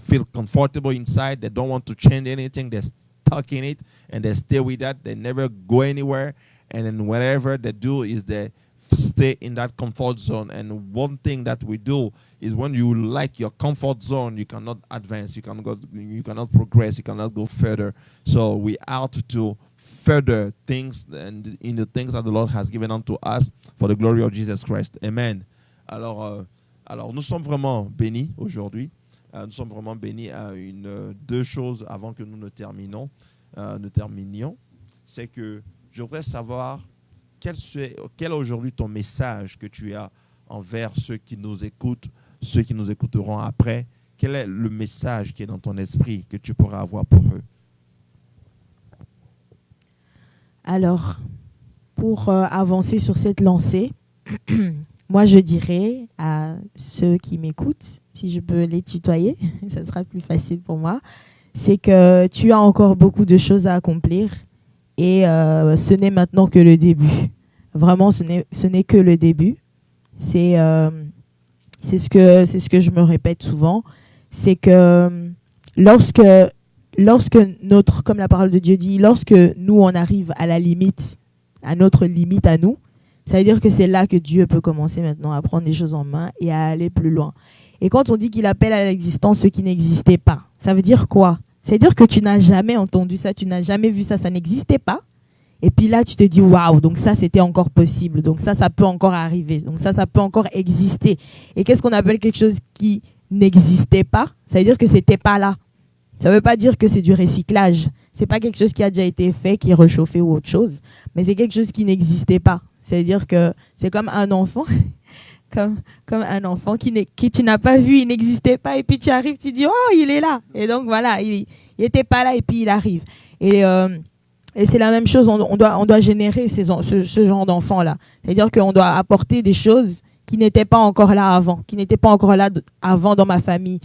feel comfortable inside. They don't want to change anything. They're stuck in it, and they stay with that. They never go anywhere. And then whatever they do is they stay in that comfort zone. And one thing that we do is when you like your comfort zone, you cannot advance, you cannot progress, you cannot go further. So we are to further things and in the things that the Lord has given unto us for the glory of Jesus Christ. Amen. Alors nous sommes vraiment bénis aujourd'hui. Nous sommes vraiment bénis à deux choses avant que nous ne terminions. C'est que je voudrais savoir quel est aujourd'hui ton message que tu as envers ceux qui nous écoutent, ceux qui nous écouteront après. Quel est le message qui est dans ton esprit que tu pourras avoir pour eux? Alors, pour avancer sur cette lancée, moi je dirais à ceux qui m'écoutent, si je peux les tutoyer, ça sera plus facile pour moi, c'est que tu as encore beaucoup de choses à accomplir et ce n'est maintenant que le début. Vraiment, ce n'est que le début. C'est ce que je me répète souvent, c'est que lorsque comme la parole de Dieu dit, lorsque nous on arrive à la limite, à notre limite à nous, ça veut dire que c'est là que Dieu peut commencer maintenant à prendre les choses en main et à aller plus loin. Et quand on dit qu'il appelle à l'existence ce qui n'existait pas, ça veut dire quoi? Ça veut dire que tu n'as jamais entendu ça, tu n'as jamais vu ça, ça n'existait pas. Et puis là, tu te dis, waouh, donc ça, c'était encore possible. Donc ça peut encore arriver. Donc ça peut encore exister. Et qu'est-ce qu'on appelle quelque chose qui n'existait pas, ça veut dire que c'était pas là. Ça veut pas dire que c'est du recyclage. C'est pas quelque chose qui a déjà été fait, qui est réchauffé ou autre chose, mais c'est quelque chose qui n'existait pas. C'est-à-dire que c'est comme un enfant, comme un enfant qui tu n'as pas vu, il n'existait pas, et puis tu arrives, tu dis oh il est là, et donc voilà, il était pas là et puis il arrive. Et c'est la même chose, on doit générer ce genre d'enfants là. C'est-à-dire qu'on doit apporter des choses qui n'étaient pas encore là avant, qui n'étaient pas encore là avant dans ma famille,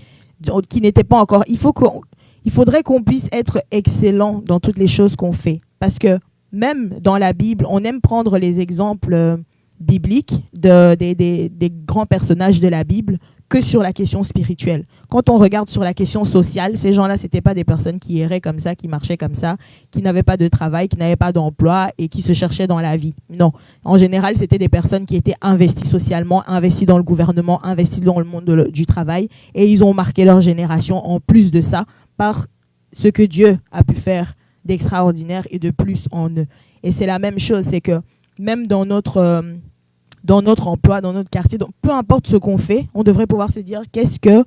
qui n'étaient pas encore. Il faudrait qu'on puisse être excellent dans toutes les choses qu'on fait. Parce que même dans la Bible, on aime prendre les exemples bibliques des grands personnages de la Bible que sur la question spirituelle. Quand on regarde sur la question sociale, ces gens-là, c'était pas des personnes qui erraient comme ça, qui marchaient comme ça, qui n'avaient pas de travail, qui n'avaient pas d'emploi et qui se cherchaient dans la vie. Non. En général, c'était des personnes qui étaient investies socialement, investies dans le gouvernement, investies dans le monde du travail, et ils ont marqué leur génération en plus de ça par ce que Dieu a pu faire d'extraordinaire et de plus en eux. Et c'est la même chose, c'est que même dans notre emploi, dans notre quartier, donc peu importe ce qu'on fait, on devrait pouvoir se dire qu'est-ce que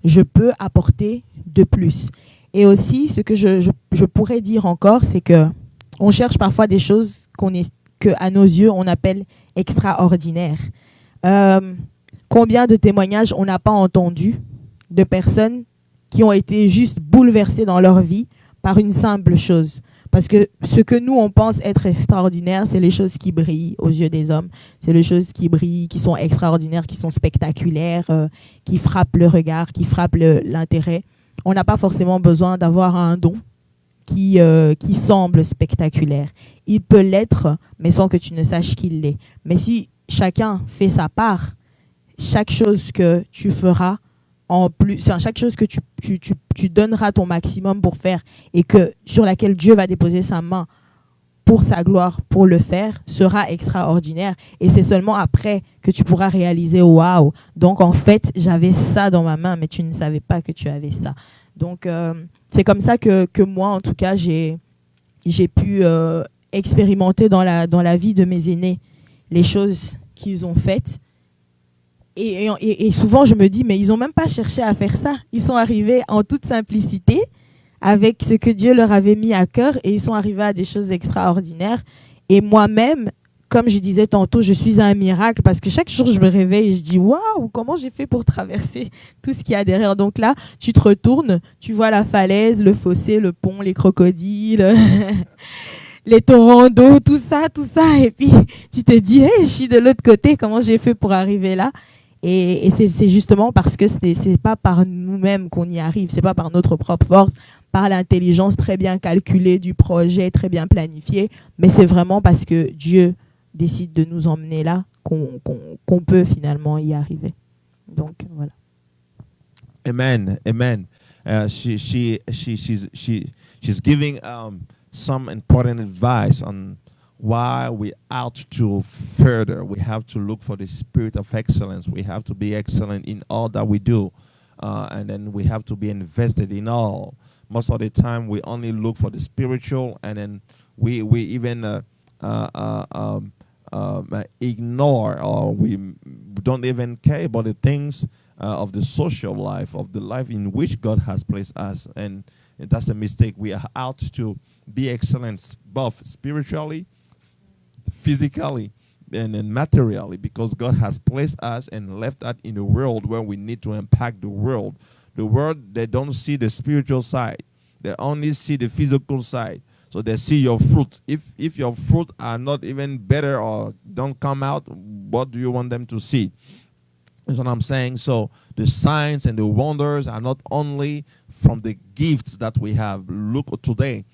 je peux apporter de plus. Et aussi, ce que je pourrais dire encore, c'est que on cherche parfois des choses que à nos yeux, on appelle extraordinaires. Combien de témoignages on n'a pas entendu de personnes qui ont été juste bouleversées dans leur vie par une simple chose. Parce que ce que nous, on pense être extraordinaire, c'est les choses qui brillent aux yeux des hommes. C'est les choses qui brillent, qui sont extraordinaires, qui sont spectaculaires, qui frappent le regard, qui frappent l'intérêt. On n'a pas forcément besoin d'avoir un don qui semble spectaculaire. Il peut l'être, mais sans que tu ne saches qu'il l'est. Mais si chacun fait sa part, chaque chose que tu feras, en plus, chaque chose que tu donneras ton maximum pour faire et que sur laquelle Dieu va déposer sa main pour sa gloire, pour le faire, sera extraordinaire. Et c'est seulement après que tu pourras réaliser waouh. Donc en fait, j'avais ça dans ma main, mais tu ne savais pas que tu avais ça. Donc c'est comme ça que moi, en tout cas, j'ai pu expérimenter dans la vie de mes aînés les choses qu'ils ont faites. Et souvent, je me dis, mais ils n'ont même pas cherché à faire ça. Ils sont arrivés en toute simplicité avec ce que Dieu leur avait mis à cœur et ils sont arrivés à des choses extraordinaires. Et moi-même, comme je disais tantôt, je suis un miracle parce que chaque jour, je me réveille et je dis, waouh, comment j'ai fait pour traverser tout ce qu'il y a derrière. Donc là, tu te retournes, tu vois la falaise, le fossé, le pont, les crocodiles, les torrents d'eau, tout ça. Et puis, tu te dis, hey, je suis de l'autre côté, comment j'ai fait pour arriver là? Et c'est justement parce que c'est pas par nous-mêmes qu'on y arrive, c'est pas par notre propre force, par l'intelligence très bien calculée du projet, très bien planifié, mais c'est vraiment parce que Dieu décide de nous emmener là qu'on peut finalement y arriver. Donc voilà. Amen, amen. She's giving some important advice on why we ought to further. We have to look for the spirit of excellence. We have to be excellent in all that we do. And then we have to be invested in all. Most of the time, we only look for the spiritual, and then we even ignore, or we don't even care about the things of the social life, of the life in which God has placed us. And that's a mistake. We are out to be excellent both spiritually, physically, and then materially, because God has placed us and left us in a world where we need to impact the world. The world, they don't see the spiritual side. They only see the physical side. So they see your fruit. If your fruit are not even better or don't come out, what do you want them to see? That's what I'm saying. So the signs and the wonders are not only from the gifts that we have. Look today,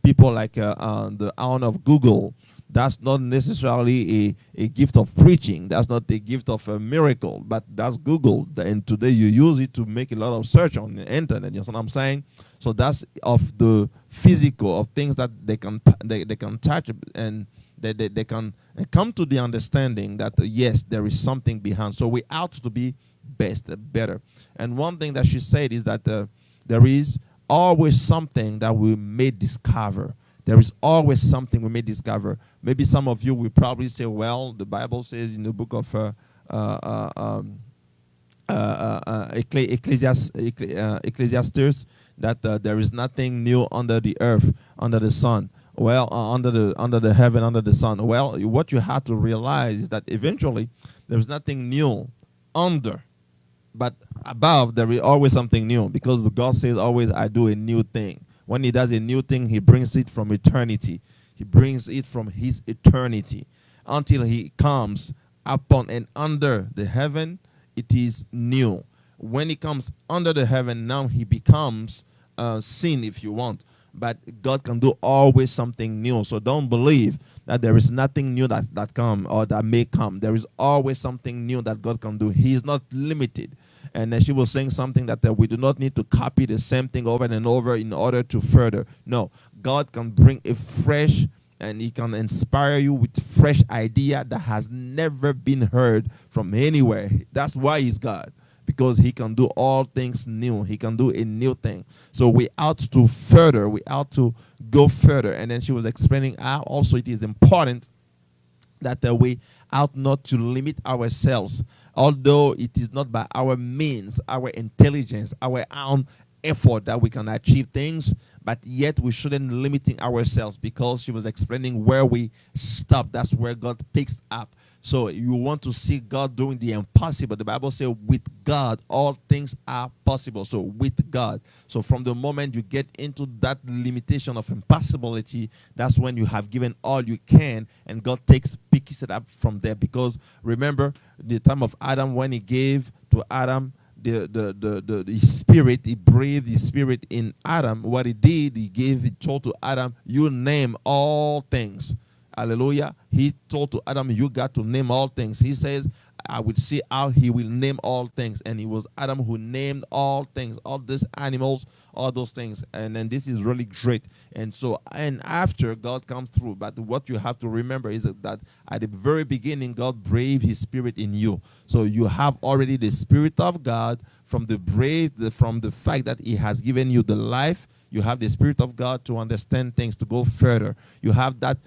people like the owner of Google. That's not necessarily a gift of preaching. That's not the gift of a miracle, but that's Google. And today you use it to make a lot of search on the internet. You know what I'm saying? So that's of the physical, of things that they can touch, and they can come to the understanding that, yes, there is something behind. So we ought to be best, better. And one thing that she said is that there is always something that we may discover. There is always something we may discover. Maybe some of you will probably say, well, the Bible says in the book of Ecclesiastes that there is nothing new under the earth, under the sun. Well, under the heaven, under the sun. Well, what you have to realize is that eventually there is nothing new under, but above there is always something new, because God says always, "I do a new thing." When He does a new thing, He brings it from eternity. He brings it from His eternity until He comes upon and under the heaven. It is new. When He comes under the heaven, now He becomes sin, if you want. But God can do always something new. So don't believe that there is nothing new that come or that may come. There is always something new that God can do. He is not limited. And she was saying something that we do not need to copy the same thing over and over in order to further. No, God can bring a fresh, and He can inspire you with fresh idea that has never been heard from anywhere. That's why He's God, because He can do all things new. He can do a new thing. So we ought to further. We ought to go further. And then she was explaining how also it is important that we ought not to limit ourselves, although it is not by our means, our intelligence, our own effort that we can achieve things, but yet we shouldn't limiting ourselves, because she was explaining where we stop. That's where God picks up. So you want to see God doing the impossible. The Bible says with God, all things are possible. So with God. So from the moment you get into that limitation of impossibility, that's when you have given all you can, and God picks it up from there. Because remember, the time of Adam, when He gave to Adam the spirit, He breathed the spirit in Adam. What He did, He told to Adam, "You name all things." Hallelujah. He told to Adam, "You got to name all things." He says, "I will see how He will name all things." And it was Adam who named all things, all these animals, all those things. And then this is really great. And so, and after God comes through, but what you have to remember is that at the very beginning, God breathed His spirit in you. So you have already the Spirit of God from the fact that He has given you the life. You have the Spirit of God to understand things, to go further. You have that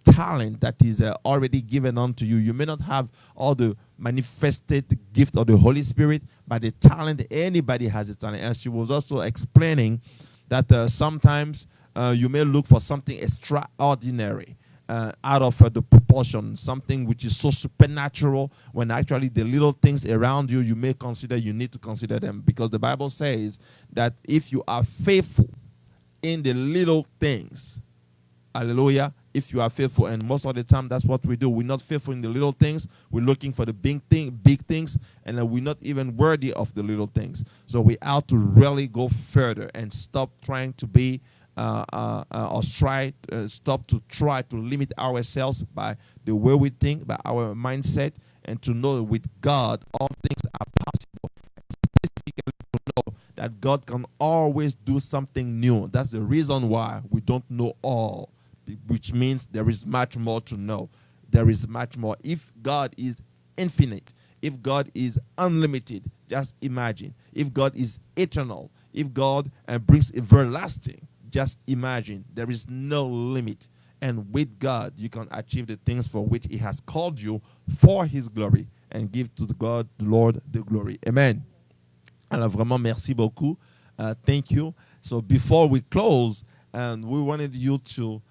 talent that is already given unto you. You may not have all the manifested gift of the Holy Spirit, but the talent, anybody has a talent. And she was also explaining that sometimes you may look for something extraordinary out of the proportion, something which is so supernatural, when actually the little things around you, you may consider, you need to consider them. Because the Bible says that if you are faithful in the little things, hallelujah, if you are faithful, and most of the time that's what we do. We're not faithful in the little things. We're looking for the big things, and we're not even worthy of the little things. So we ought to really go further and stop trying to be stop to try to limit ourselves by the way we think, by our mindset, and to know that with God all things are possible. Specifically to know that God can always do something new. That's the reason why we don't know all, which means there is much more to know. There is much more. If God is infinite, if God is unlimited, just imagine. If God is eternal, if God brings everlasting, just imagine. There is no limit. And with God, you can achieve the things for which He has called you for His glory, and give to God, the Lord, the glory. Amen. Alors vraiment, merci beaucoup. Thank you. So before we close, we wanted you to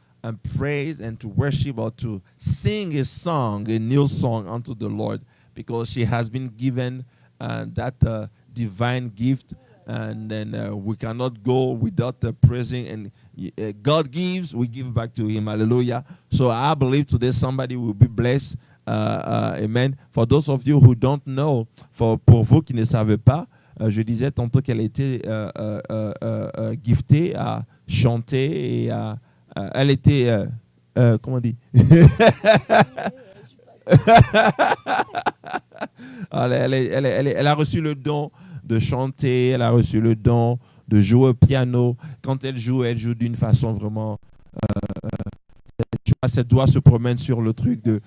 praise and to worship, or to sing a song, a new song unto the Lord, because she has been given that divine gift. And then we cannot go without praising. And God gives, we give back to Him. Hallelujah. So I believe today somebody will be blessed. Amen. For those of you who don't know, pour vous qui ne savez pas, je disais tantôt qu'elle était giftée à chanter et elle était, comment on dit? Elle a reçu le don de chanter, elle a reçu le don de jouer au piano. Quand elle joue d'une façon vraiment... tu vois, ses doigts se promènent sur le truc de...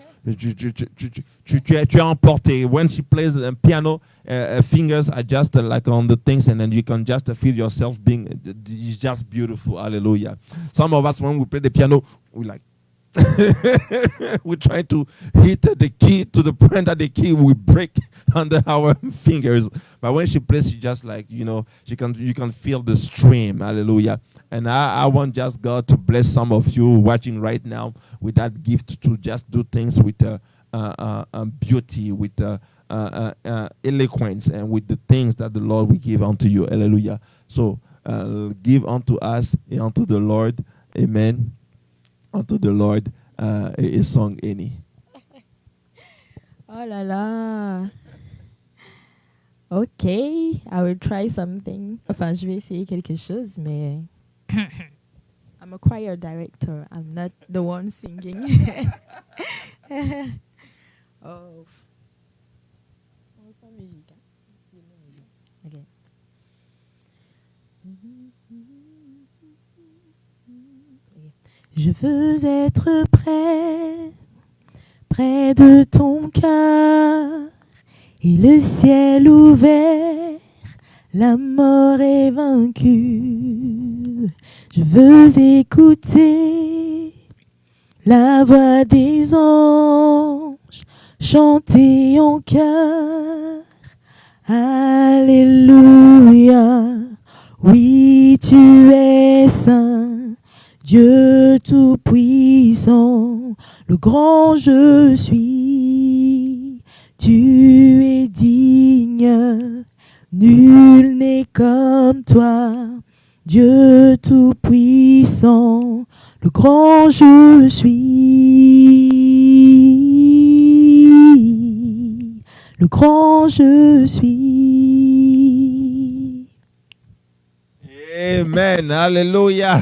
Tu es emporté. When she plays a piano, fingers are just like on the things, and then you can just feel yourself being... It's just beautiful. Hallelujah. Some of us, when we play the piano, we like... We try to hit the key to the point that the key will break under our fingers. But when she plays, she just like, you can feel the stream. Hallelujah. And I want just God to bless some of you watching right now with that gift to just do things with beauty, with eloquence, and with the things that the Lord will give unto you. Hallelujah. So give unto us and unto the Lord. Amen. Unto the Lord a song any. Oh là là. Okay, I will try something. Enfin, je vais essayer quelque chose, mais I'm a choir director. I'm not the one singing. Oh. On reprend musique. Okay. Je veux être près de ton cœur, et le ciel ouvert, la mort est vaincue. Je veux écouter la voix des anges, chanter en chœur. Alléluia, oui tu es saint, Dieu tout-puissant, le grand je suis, tu es digne, nul n'est comme toi, Dieu tout-puissant, le grand je suis, le grand je suis. Amen. Hallelujah.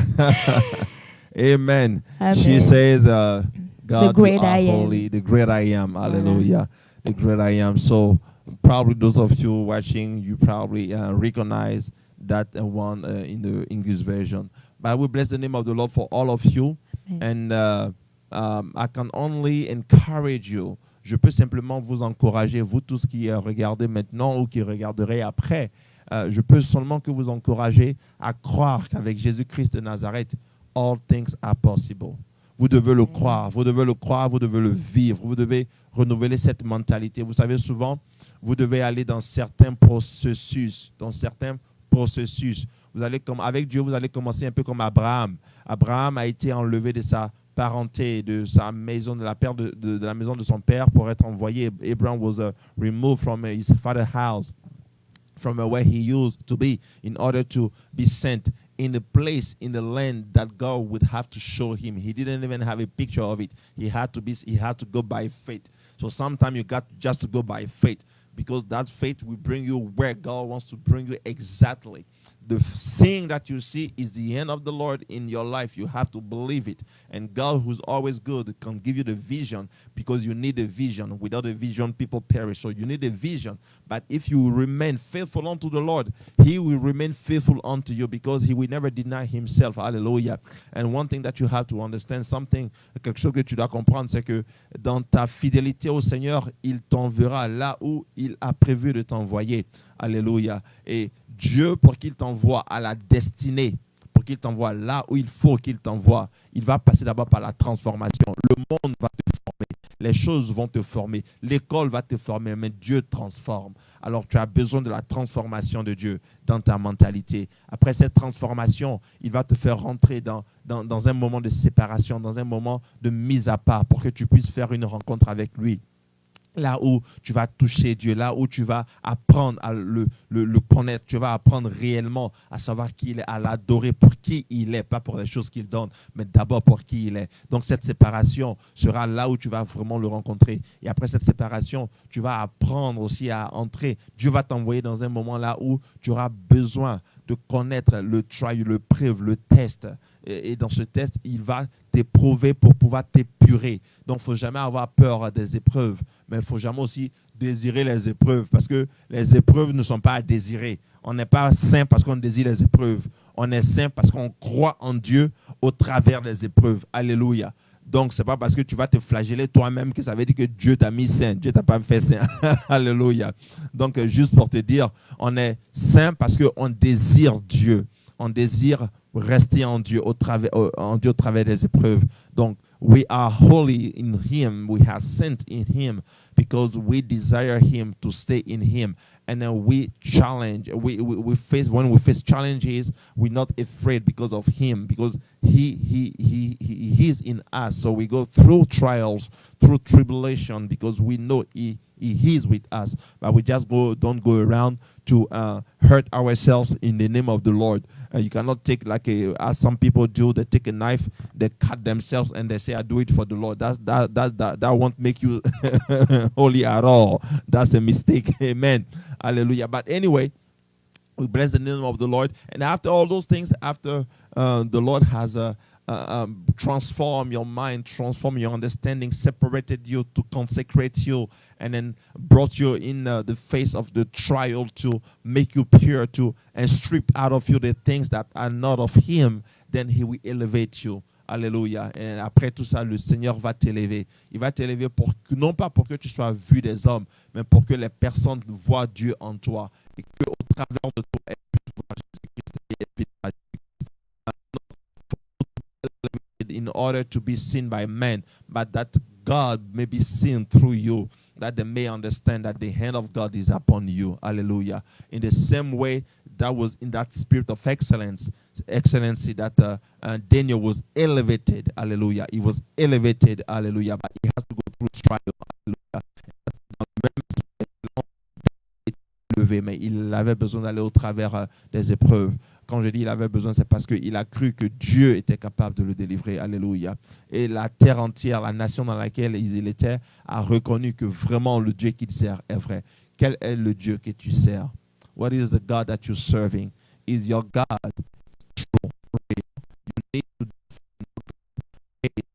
Amen. Amen. She says, God, The great you are I am. holy, the great I am. Hallelujah. The great I am. So probably those of you watching, you probably recognize that one in the English version. But we bless the name of the Lord for all of you. Amen. And I can only encourage you. Je peux simplement vous encourager, vous tous qui regardez maintenant ou qui regarderez après. Je peux seulement que vous encourager à croire qu'avec Jésus-Christ de Nazareth, all things are possible. Vous devez le croire, vous devez le croire, vous devez le vivre, vous devez renouveler cette mentalité. Vous savez, souvent, vous devez aller dans certains processus, Vous allez comme avec Dieu, vous allez commencer un peu comme Abraham. Abraham a été enlevé de sa parenté, de sa maison, de la maison de son père pour être envoyé. Abraham was removed from his father's house, from where he used to be, in order to be sent in the place, in the land that God would have to show him. He didn't even have a picture of it. He had to go by faith. So sometimes you got just to go by faith, because that faith will bring you where God wants to bring you exactly. The thing that you see is the hand of the Lord in your life. You have to believe it. And God, who's always good, can give you the vision, because you need a vision. Without a vision, people perish. So you need a vision. But if you remain faithful unto the Lord, He will remain faithful unto you, because He will never deny Himself. Hallelujah. And one thing that you have to understand, quelque chose que tu dois comprendre, c'est que dans ta fidélité au Seigneur, il t'enverra là où il a prévu de t'envoyer. Alléluia. Et Dieu, pour qu'il t'envoie à la destinée, pour qu'il t'envoie là où il faut qu'il t'envoie, il va passer d'abord par la transformation. Le monde va te former, les choses vont te former, l'école va te former, mais Dieu transforme. Alors tu as besoin de la transformation de Dieu dans ta mentalité. Après cette transformation, il va te faire rentrer dans un moment de séparation, dans un moment de mise à part, pour que tu puisses faire une rencontre avec lui. Là où tu vas toucher Dieu, là où tu vas apprendre à le connaître, tu vas apprendre réellement à savoir qui il est, à l'adorer pour qui il est, pas pour les choses qu'il donne, mais d'abord pour qui il est. Donc cette séparation sera là où tu vas vraiment le rencontrer. Et après cette séparation, tu vas apprendre aussi à entrer. Dieu va t'envoyer dans un moment là où tu auras besoin de connaître le trial, le preuve, le test. Et dans ce test, il va t'éprouver pour pouvoir t'épurer. Donc, il ne faut jamais avoir peur des épreuves, mais il ne faut jamais aussi désirer les épreuves, parce que les épreuves ne sont pas à désirer. On n'est pas saint parce qu'on désire les épreuves. On est saint parce qu'on croit en Dieu au travers des épreuves. Alléluia. Donc, ce n'est pas parce que tu vas te flageller toi-même que ça veut dire que Dieu t'a mis saint. Dieu ne t'a pas fait saint. Alléluia. Donc, juste pour te dire, on est saint parce qu'on désire Dieu. On désire rester en Dieu au travers des épreuves. Donc, we are holy in him. We have sent in him because we desire him to stay in him. And then we challenge, we face, when we face challenges, we're not afraid because of him, because he is in us. So we go through trials, through tribulation, because we know he is with us. But we just don't go around to hurt ourselves in the name of the Lord. You cannot take, like as some people do, they take a knife, they cut themselves, and they say, I do it for the Lord. That won't make you holy at all. That's a mistake. Amen. Hallelujah. But anyway, we bless the name of the Lord. And after all those things, after the Lord has transformed your mind, transformed your understanding, separated you to consecrate you, and then brought you in the face of the trial to make you pure, and strip out of you the things that are not of him, then he will elevate you. Alléluia. Et après tout ça, le Seigneur va t'élever. Il va t'élever non pas pour que tu sois vu des hommes, mais pour que les personnes voient Dieu en toi. Et qu'au travers de toi, elles puissent voir Jésus-Christ et élever par Jésus-Christ. In order to be seen by men, but that God may be seen through you, that they may understand that the hand of God is upon you. Hallelujah. In the same way, that was in that spirit of excellency that Daniel was elevated. Hallelujah. He was elevated. Hallelujah. But he has to go through trial. Hallelujah. Mais il avait besoin d'aller au travers des épreuves. Quand je dis il avait besoin, c'est parce qu'il a cru que Dieu était capable de le délivrer. Alléluia. Et la terre entière, la nation dans laquelle il était, a reconnu que vraiment le Dieu qu'il sert est vrai. Quel est le Dieu que tu sers? What is the God that you're serving? Is your God true? Real? You need to defend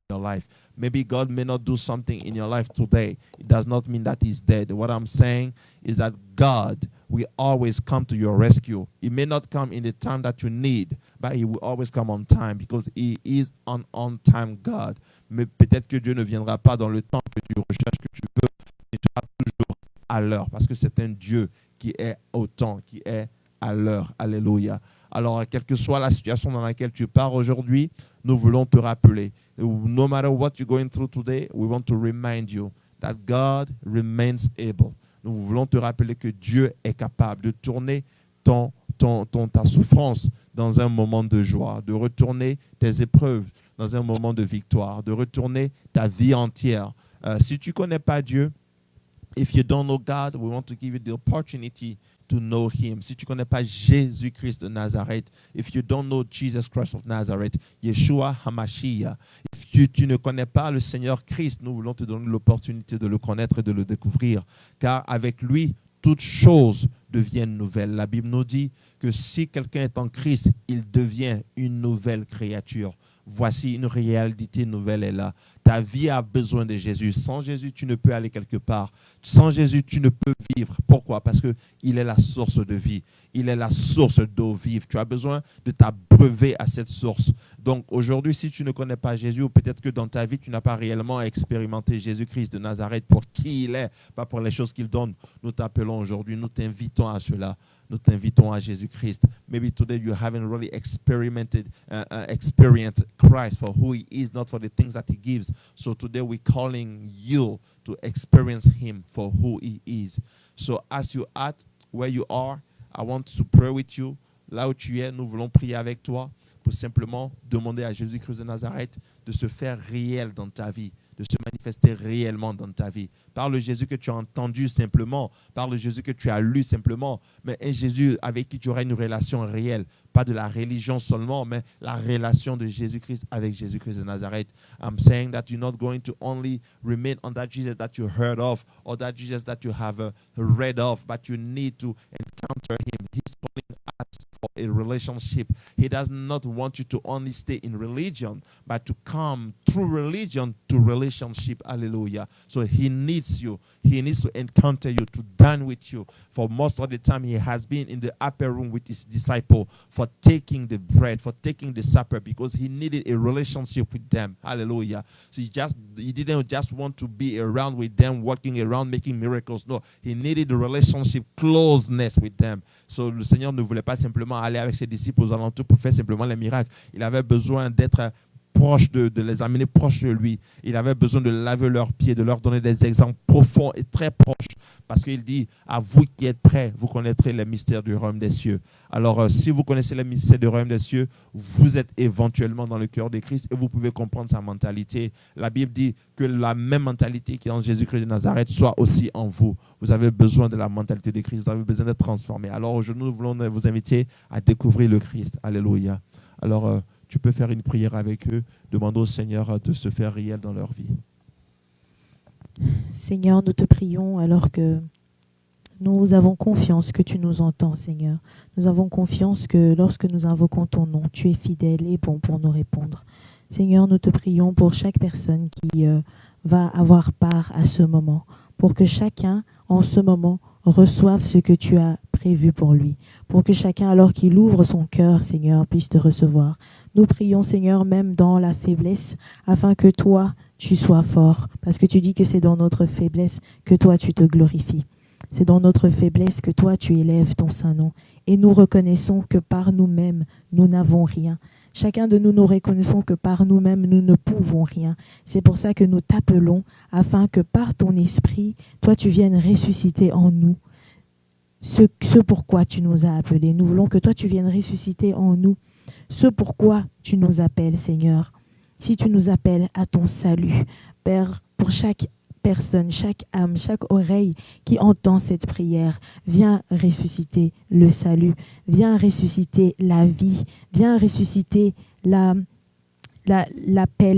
your life. Maybe God may not do something in your life today. It does not mean that he's dead. What I'm saying is that God will always come to your rescue. He may not come in the time that you need, but he will always come on time because he is an on-time God. Mais peut-être que Dieu ne viendra pas dans le temps que tu recherches, que tu veux, mais tu seras toujours à l'heure parce que c'est un Dieu qui est au temps, qui est à l'heure. Alléluia. Alors, quelle que soit la situation dans laquelle tu pars aujourd'hui, nous voulons te rappeler. No matter what you're going through today, we want to remind you that God remains able. Nous voulons te rappeler que Dieu est capable de tourner ta souffrance dans un moment de joie, de retourner tes épreuves dans un moment de victoire, de retourner ta vie entière. Si tu ne connais pas Dieu, if you don't know God, we want to give you the opportunity to know him. Si tu ne connais pas Jésus-Christ de Nazareth, if you don't know Jesus Christ of Nazareth, Yeshua HaMashiach, if tu ne connais pas le Seigneur Christ, nous voulons te donner l'opportunité de le connaître et de le découvrir. Car avec lui, toutes choses deviennent nouvelles. La Bible nous dit que si quelqu'un est en Christ, il devient une nouvelle créature. Voici une réalité nouvelle est là. Ta vie a besoin de Jésus. Sans Jésus, tu ne peux aller quelque part. Sans Jésus, tu ne peux vivre. Pourquoi? Parce qu'il est la source de vie. Il est la source d'eau vive. Tu as besoin de t'abreuver à cette source. Donc aujourd'hui, si tu ne connais pas Jésus, ou peut-être que dans ta vie, tu n'as pas réellement expérimenté Jésus-Christ de Nazareth pour qui il est, pas pour les choses qu'il donne, nous t'appelons aujourd'hui, nous t'invitons à cela. Nous t'invitons à Jésus-Christ. Maybe today you haven't really experienced Christ for who he is, not for the things that he gives. So today we're calling you to experience him for who he is. So as you at where you are, I want to pray with you. Là où tu es, nous voulons prier avec toi pour simplement demander à Jésus-Christ de Nazareth de se faire réel dans ta vie, de se manifester réellement dans ta vie. Par le Jésus que tu as entendu simplement, par le Jésus que tu as lu simplement, mais un Jésus avec qui tu auras une relation réelle, pas de la religion seulement, mais la relation de Jésus-Christ avec Jésus-Christ de Nazareth. I'm saying that you're not going to only remain on that Jesus that you heard of or that Jesus that you have read of, but you need to encounter him. He's calling us for a relationship. He does not want you to only stay in religion, but to come through religion to relationship. Hallelujah. So he needs you. He needs to encounter you, to dine with you. For most of the time, he has been in the upper room with his disciple for taking the bread, for taking the supper, because he needed a relationship with them. Hallelujah. So he didn't just want to be around with them, walking around, making miracles. No, he needed a relationship, closeness with them. So le Seigneur ne voulait pas simplement aller avec ses disciples aux alentours pour faire simplement les miracles. Il avait besoin d'être proches de les amener proches de lui. Il avait besoin de laver leurs pieds, de leur donner des exemples profonds et très proches. Parce qu'il dit, à vous qui êtes prêts, vous connaîtrez les mystères du royaume des cieux. Alors, si vous connaissez les mystères du royaume des cieux, vous êtes éventuellement dans le cœur de Christ et vous pouvez comprendre sa mentalité. La Bible dit que la même mentalité qui est en Jésus-Christ de Nazareth soit aussi en vous. Vous avez besoin de la mentalité de Christ, vous avez besoin d'être transformé. Alors, aujourd'hui, nous voulons vous inviter à découvrir le Christ. Alléluia. Alors, tu peux faire une prière avec eux, demander au Seigneur de se faire réel dans leur vie. Seigneur, nous te prions alors que nous avons confiance que tu nous entends, Seigneur. Nous avons confiance que lorsque nous invoquons ton nom, tu es fidèle et bon pour nous répondre. Seigneur, nous te prions pour chaque personne qui va avoir part à ce moment, pour que chacun, en ce moment, reçoive ce que tu as prévu pour lui, pour que chacun, alors qu'il ouvre son cœur, Seigneur, puisse te recevoir. Nous prions, Seigneur, même dans la faiblesse, afin que toi, tu sois fort, parce que tu dis que c'est dans notre faiblesse que toi, tu te glorifies. C'est dans notre faiblesse que toi, tu élèves ton saint nom. Et nous reconnaissons que par nous-mêmes, nous n'avons rien. Chacun de nous, nous reconnaissons que par nous-mêmes, nous ne pouvons rien. C'est pour ça que nous t'appelons, afin que par ton esprit, toi, tu viennes ressusciter en nous ce pourquoi tu nous as appelés. Nous voulons que toi, tu viennes ressusciter en nous ce pourquoi tu nous appelles, Seigneur. Si tu nous appelles à ton salut, Père, pour chaque personne, chaque âme, chaque oreille qui entend cette prière, viens ressusciter le salut, viens ressusciter la vie, viens ressusciter l'appel,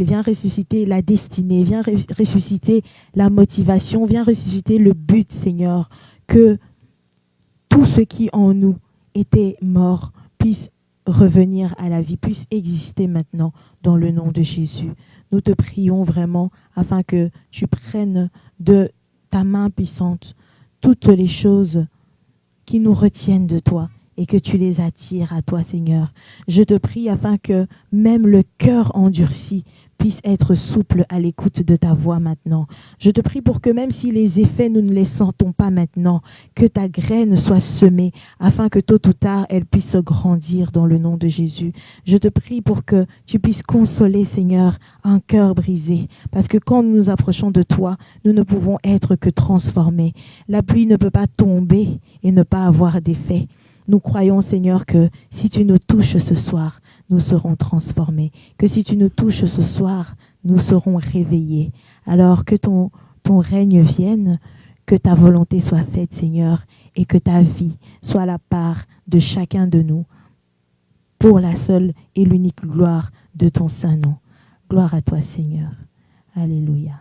viens ressusciter la destinée, viens ressusciter la motivation, viens ressusciter le but, Seigneur, que tout ce qui en nous était mort puisse revenir à la vie, puisse exister maintenant dans le nom de Jésus. Nous te prions vraiment afin que tu prennes de ta main puissante toutes les choses qui nous retiennent de toi et que tu les attires à toi, Seigneur. Je te prie afin que même le cœur endurci puisse être souple à l'écoute de ta voix maintenant. Je te prie pour que même si les effets, nous ne les sentons pas maintenant, que ta graine soit semée afin que tôt ou tard, elle puisse grandir dans le nom de Jésus. Je te prie pour que tu puisses consoler, Seigneur, un cœur brisé. Parce que quand nous nous approchons de toi, nous ne pouvons être que transformés. La pluie ne peut pas tomber et ne pas avoir d'effet. Nous croyons, Seigneur, que si tu nous touches ce soir, nous serons transformés. Que si tu nous touches ce soir, nous serons réveillés. Alors que ton règne vienne, que ta volonté soit faite, Seigneur, et que ta vie soit la part de chacun de nous pour la seule et l'unique gloire de ton saint nom. Gloire à toi, Seigneur. Alléluia.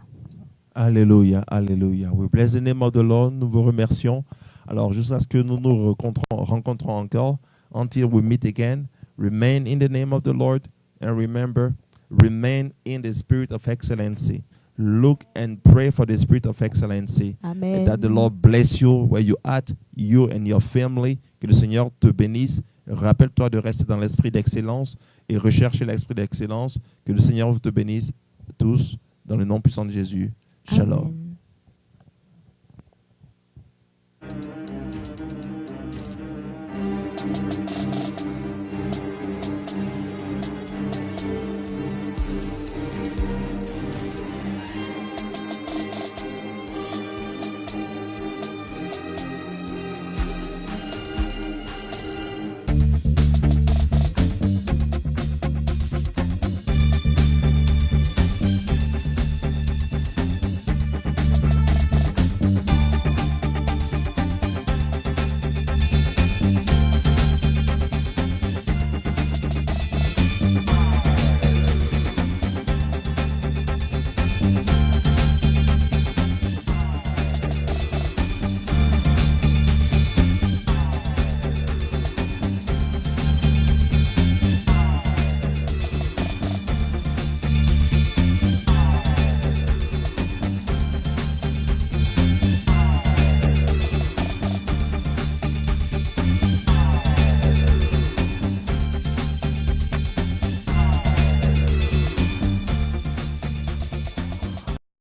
Alléluia, alléluia. We bless the name of the Lord. Nous vous remercions. Alors, jusqu'à ce que nous nous rencontrons encore, until we meet again, remain in the name of the Lord, and remember, remain in the spirit of excellency. Look and pray for the spirit of excellency. Amen. And that the Lord bless you where you at, you and your family. Que le Seigneur te bénisse. Rappelle-toi de rester dans l'esprit d'excellence et rechercher l'esprit d'excellence. Que le Seigneur te bénisse tous dans le nom puissant de Jésus. Shalom. Amen.